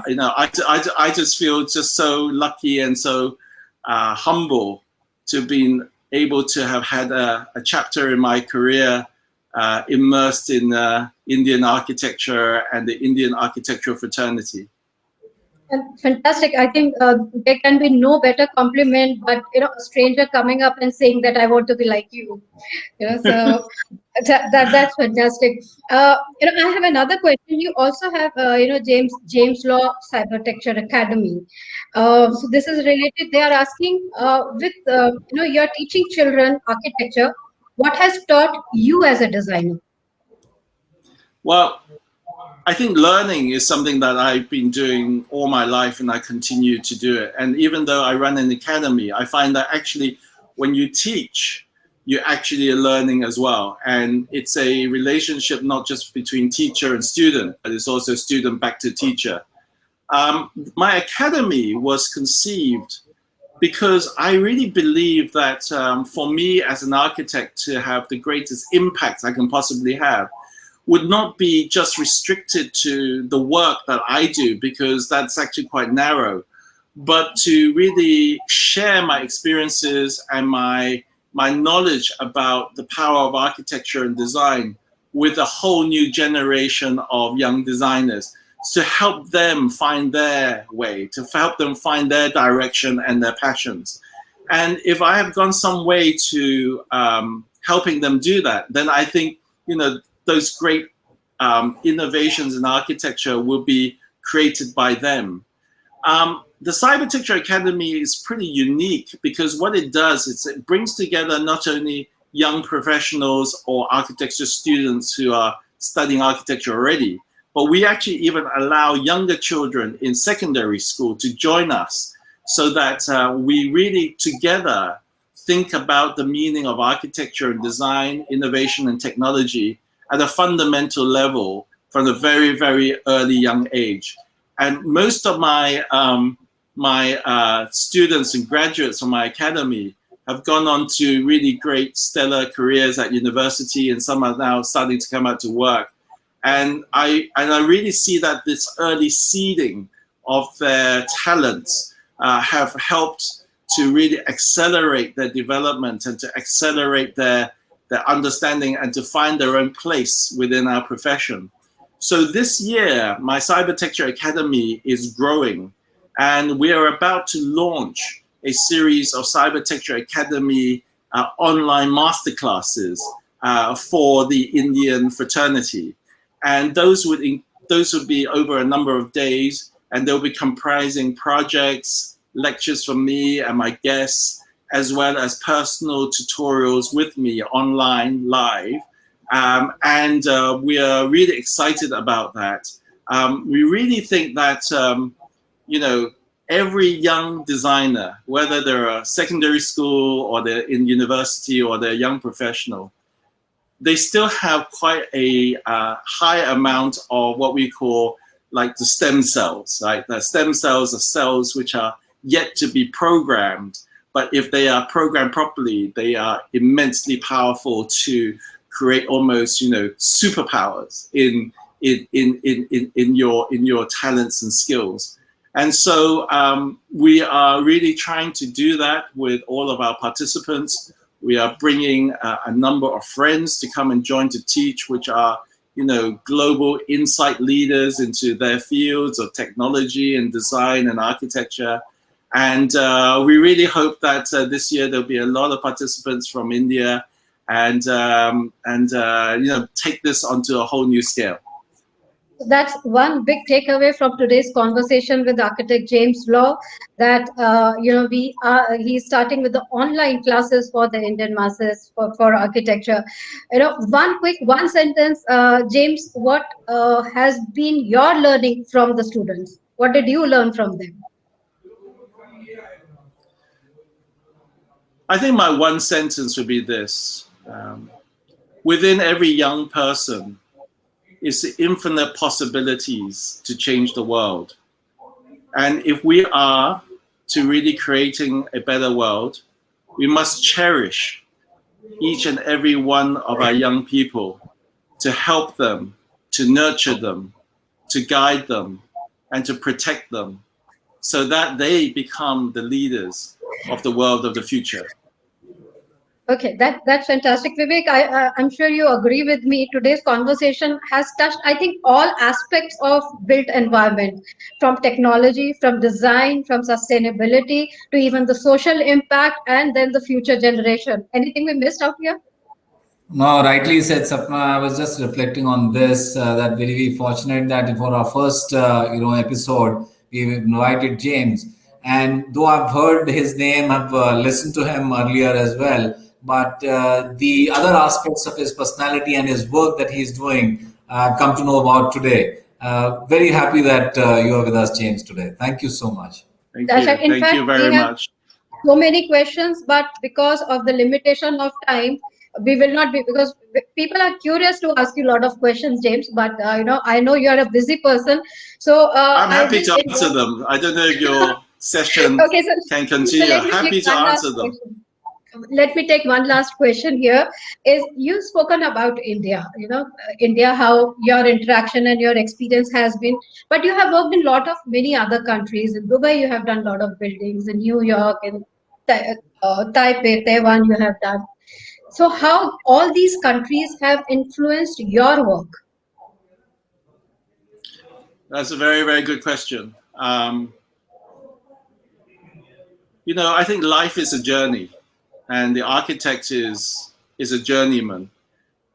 you know, I just feel just so lucky and so humble to have been able to have had a chapter in my career immersed in Indian architecture and the Indian architectural fraternity. Fantastic. I think there can be no better compliment, but you know, a stranger coming up and saying that I want to be like you. You know, so that's fantastic. You know, I have another question. You also have you know, James Law Cybertecture Academy. So this is related. They are asking with you know, you're teaching children architecture. What has taught you as a designer? Well, I think learning is something that I've been doing all my life, and I continue to do it. And even though I run an academy, I find that actually when you teach, you actually are learning as well. And it's a relationship not just between teacher and student, but it's also student back to teacher. My academy was conceived because I really believe that for me as an architect to have the greatest impact I can possibly have would not be just restricted to the work that I do, because that's actually quite narrow, but to really share my experiences and my my knowledge about the power of architecture and design with a whole new generation of young designers to help them find their way, to help them find their direction and their passions. And if I have gone some way to helping them do that, then I think, you know, those great innovations in architecture will be created by them. The Cybertecture Academy is pretty unique because what it does is it brings together not only young professionals or architecture students who are studying architecture already, but we actually even allow younger children in secondary school to join us so that we really together think about the meaning of architecture and design, innovation and technology at a fundamental level from a very, very early young age. And most of my students and graduates from my academy have gone on to really great stellar careers at university, and some are now starting to come out to work. And I really see that this early seeding of their talents have helped to really accelerate their development and to accelerate their understanding and to find their own place within our profession. So this year, my Cybertecture Academy is growing, and we are about to launch a series of Cybertecture Academy online masterclasses for the Indian fraternity. And those would be over a number of days, and they'll be comprising projects, lectures from me and my guests, as well as personal tutorials with me online live. And we are really excited about that. We really think that, you know, every young designer, whether they're a secondary school or they're in university or they're a young professional, they still have quite a high amount of what we call like the stem cells, right? The stem cells are cells which are yet to be programmed, but if they are programmed properly, they are immensely powerful to create almost, you know, superpowers in your talents and skills. And so we are really trying to do that with all of our participants. We are bringing a number of friends to come and join to teach, which are, you know, global insight leaders into their fields of technology and design and architecture. And we really hope that this year there'll be a lot of participants from India and you know, take this onto a whole new scale. That's one big takeaway from today's conversation with architect James Law, that you know, he's starting with the online classes for the Indian masses for architecture. You know, one sentence, James, what has been your learning from the students? What did you learn from them? I think my one sentence would be this. Within every young person is the infinite possibilities to change the world. And if we are to really creating a better world, we must cherish each and every one of our young people to help them, to nurture them, to guide them, and to protect them so that they become the leaders of the world of the future. Okay, that's fantastic, Vivek. I'm sure you agree with me. Today's conversation has touched, I think, all aspects of built environment, from technology, from design, from sustainability, to even the social impact, and then the future generation. Anything we missed out here? No, rightly said, Sapna. I was just reflecting on this, that very fortunate that for our first, episode, we invited James. And though I've heard his name, I've listened to him earlier as well, but the other aspects of his personality and his work that he's doing, I've come to know about today. Very happy that you are with us, James, today. Thank you so much. Thank you. Thank you very much. So many questions, but because of the limitation of time, we will not be, because people are curious to ask you a lot of questions, James, but I know you are a busy person, so I'm happy to answer them. I don't know if your session can continue. Happy to answer them. Let me take one last question here. Is you've spoken about India, India, how your interaction and your experience has been, but you have worked in many other countries. In Dubai, you have done a lot of buildings, in New York, in Taipei, Taiwan you have done. So how all these countries have influenced your work? That's a very, very good question. You know, I think life is a journey, and the architect is a journeyman.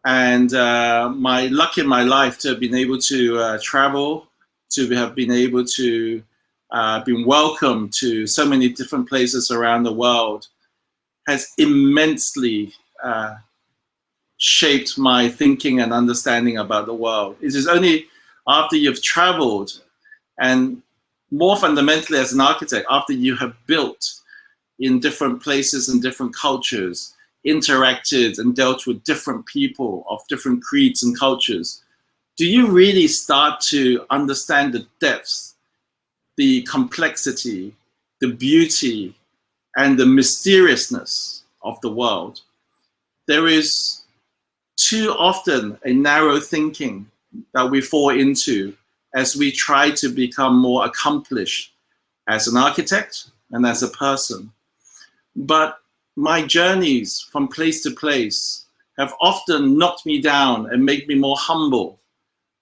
And my luck in my life to have been able to travel, to have been able to been welcomed to so many different places around the world, has immensely shaped my thinking and understanding about the world. It is only after you've traveled, and more fundamentally as an architect, after you have built in different places and different cultures, interacted and dealt with different people of different creeds and cultures, do you really start to understand the depths, the complexity, the beauty, and the mysteriousness of the world. There is too often a narrow thinking that we fall into as we try to become more accomplished as an architect and as a person. But my journeys from place to place have often knocked me down and made me more humble,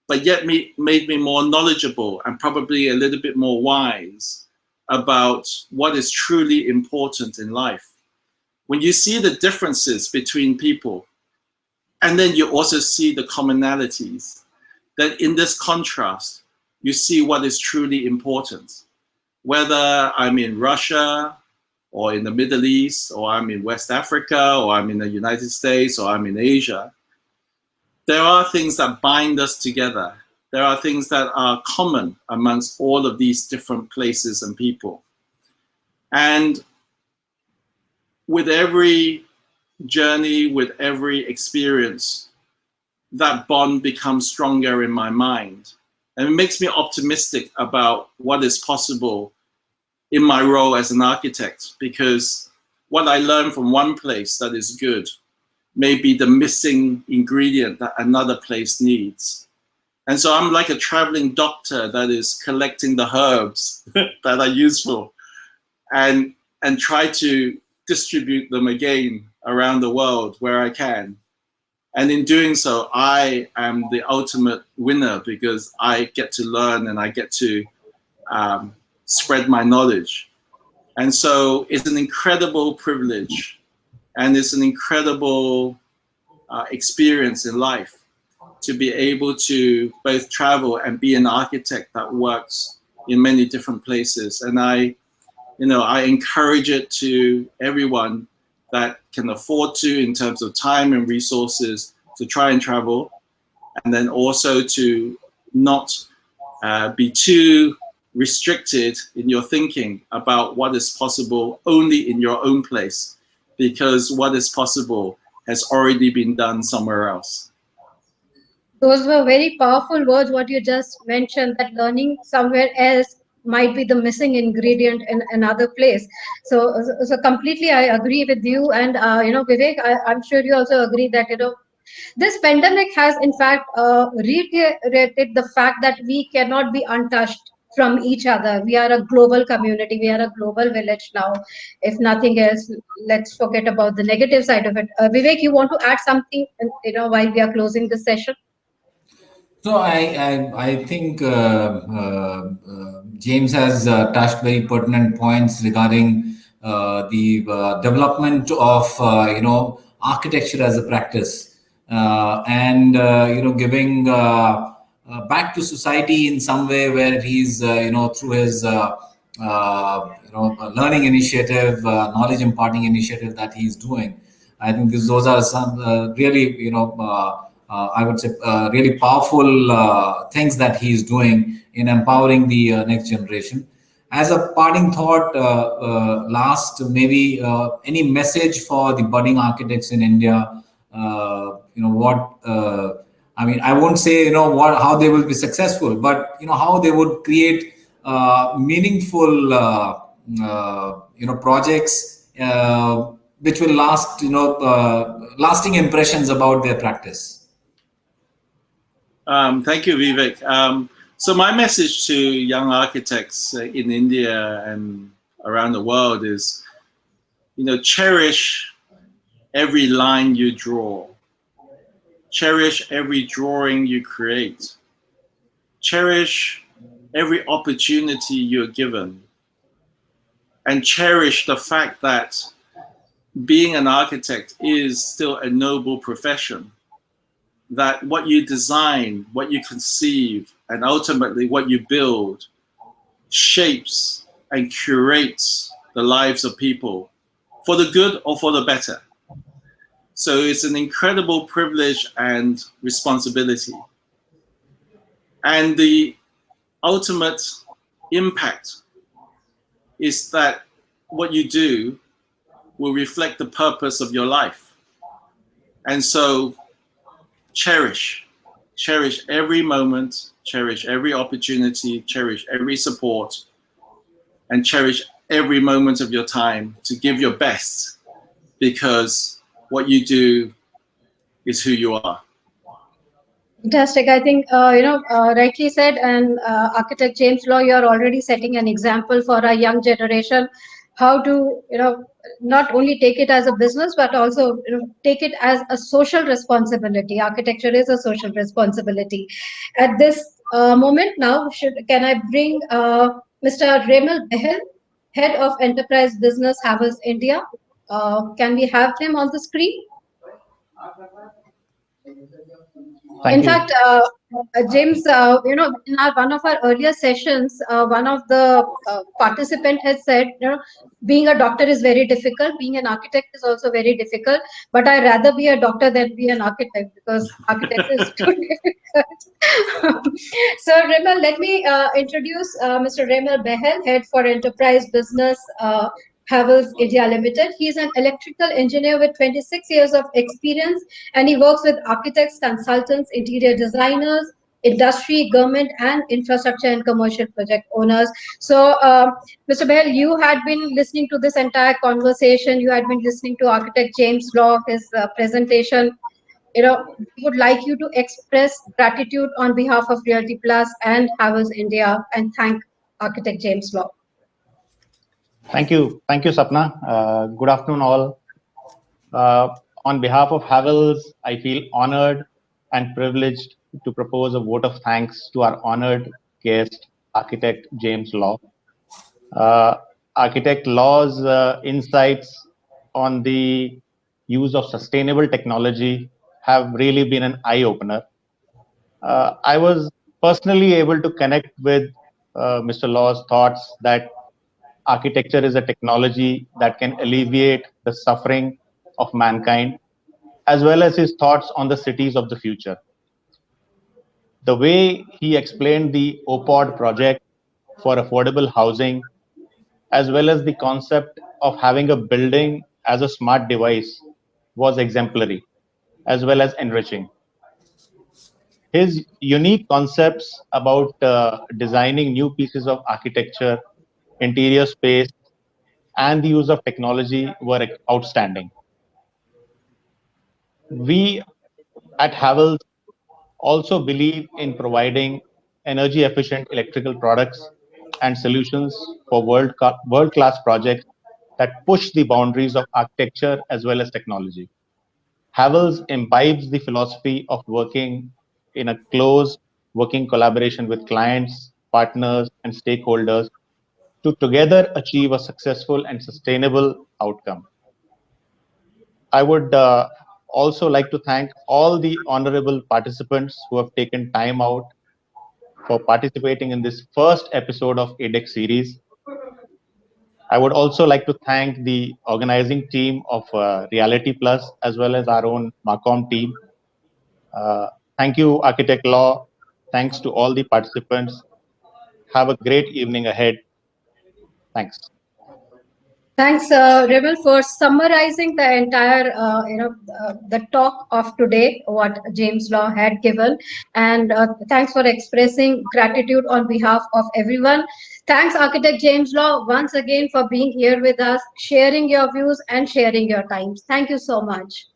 but yet made me more knowledgeable and probably a little bit more wise about what is truly important in life. When you see the differences between people, and then you also see the commonalities, that in this contrast, you see what is truly important. Whether I'm in Russia, or in the Middle East, or I'm in West Africa, or I'm in the United States, or I'm in Asia, there are things that bind us together. There are things that are common amongst all of these different places and people. And with every journey, with every experience, that bond becomes stronger in my mind. And it makes me optimistic about what is possible in my role as an architect, because what I learn from one place that is good may be the missing ingredient that another place needs. And so I'm like a traveling doctor that is collecting the herbs that are useful and try to distribute them again around the world where I can. And in doing so, I am the ultimate winner because I get to learn and I get to spread my knowledge. And so it's an incredible privilege and it's an incredible experience in life to be able to both travel and be an architect that works in many different places. And I encourage it to everyone that can afford to, in terms of time and resources, to try and travel, and then also to not be too restricted in your thinking about what is possible only in your own place, because what is possible has already been done somewhere else. Those were very powerful words, what you just mentioned, that learning somewhere else might be the missing ingredient in another place. So completely I agree with you. And, Vivek, I'm sure you also agree that, this pandemic has in fact reiterated the fact that we cannot be untouched from each other. We are a global community. We are a global village now. If nothing else, let's forget about the negative side of it. Vivek, you want to add something, while we are closing this session? So I think James has touched very pertinent points regarding the development of architecture as a practice, and giving back to society in some way, where he's through his learning initiative, knowledge imparting initiative that he's doing. I think those are some really I would say really powerful things that he's doing in empowering the next generation. As a parting thought, last maybe any message for the budding architects in India? I mean, I won't say how they will be successful, but how they would create meaningful projects which will last lasting impressions about their practice. Thank you, Vivek. So my message to young architects in India and around the world is, cherish every line you draw. Cherish every drawing you create. Cherish every opportunity you're given. And cherish the fact that being an architect is still a noble profession. That what you design, what you conceive, and ultimately what you build shapes and curates the lives of people for the good or for the better. So it's an incredible privilege and responsibility. And the ultimate impact is that what you do will reflect the purpose of your life. And so cherish every moment, cherish every opportunity, cherish every support, and cherish every moment of your time to give your best, because what you do is who you are. Fantastic. I think, rightly said. And architect James Law, you're already setting an example for our young generation, how to, not only take it as a business, but also, take it as a social responsibility. Architecture is a social responsibility. At this moment now, can I bring Mr. Remal Behel, Head of Enterprise Business, Havels, India? Can we have him on the screen? Thank In you. fact, James, in one of our earlier sessions, one of the participant has said, being a doctor is very difficult. Being an architect is also very difficult. But I'd rather be a doctor than be an architect, because architect is too difficult. So, Remal, let me introduce Mr. Remal Behel, Head for Enterprise Business, Havels India Limited. He is an electrical engineer with 26 years of experience, and he works with architects, consultants, interior designers, industry, government, and infrastructure and commercial project owners. So, Mr. Behel, you had been listening to this entire conversation. You had been listening to architect James Law, his presentation. We would like you to express gratitude on behalf of Realty Plus and Havels India, and thank architect James Law. Thank you, Sapna. Good afternoon, all. On behalf of Havels, I feel honored and privileged to propose a vote of thanks to our honored guest, architect James Law. Architect Law's insights on the use of sustainable technology have really been an eye-opener. I was personally able to connect with Mr. Law's thoughts that architecture is a technology that can alleviate the suffering of mankind, as well as his thoughts on the cities of the future. The way he explained the OPOD project for affordable housing, as well as the concept of having a building as a smart device, was exemplary, as well as enriching. His unique concepts about designing new pieces of architecture, interior space, and the use of technology were outstanding. We at Havels also believe in providing energy efficient electrical products and solutions for world-class projects that push the boundaries of architecture as well as technology. Havels imbibes the philosophy of working in a close working collaboration with clients, partners, and stakeholders to together achieve a successful and sustainable outcome. I would also like to thank all the honorable participants who have taken time out for participating in this first episode of ADEX Series. I would also like to thank the organizing team of Reality Plus, as well as our own Marcom team. Thank you, Architect Law. Thanks to all the participants. Have a great evening ahead. Thanks. Thanks, Remal, for summarizing the entire, the talk of today, what James Law had given. And thanks for expressing gratitude on behalf of everyone. Thanks, Architect James Law, once again for being here with us, sharing your views and sharing your times. Thank you so much.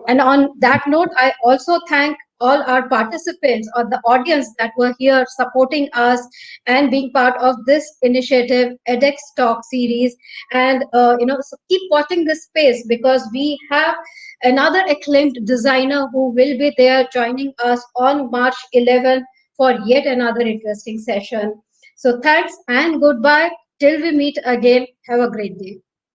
And on that note, I also thank all our participants or the audience that were here supporting us and being part of this initiative, ADEX Talk series. And so keep watching this space, because we have another acclaimed designer who will be there joining us on March 11th for yet another interesting session. So thanks and goodbye. Till we meet again, have a great day.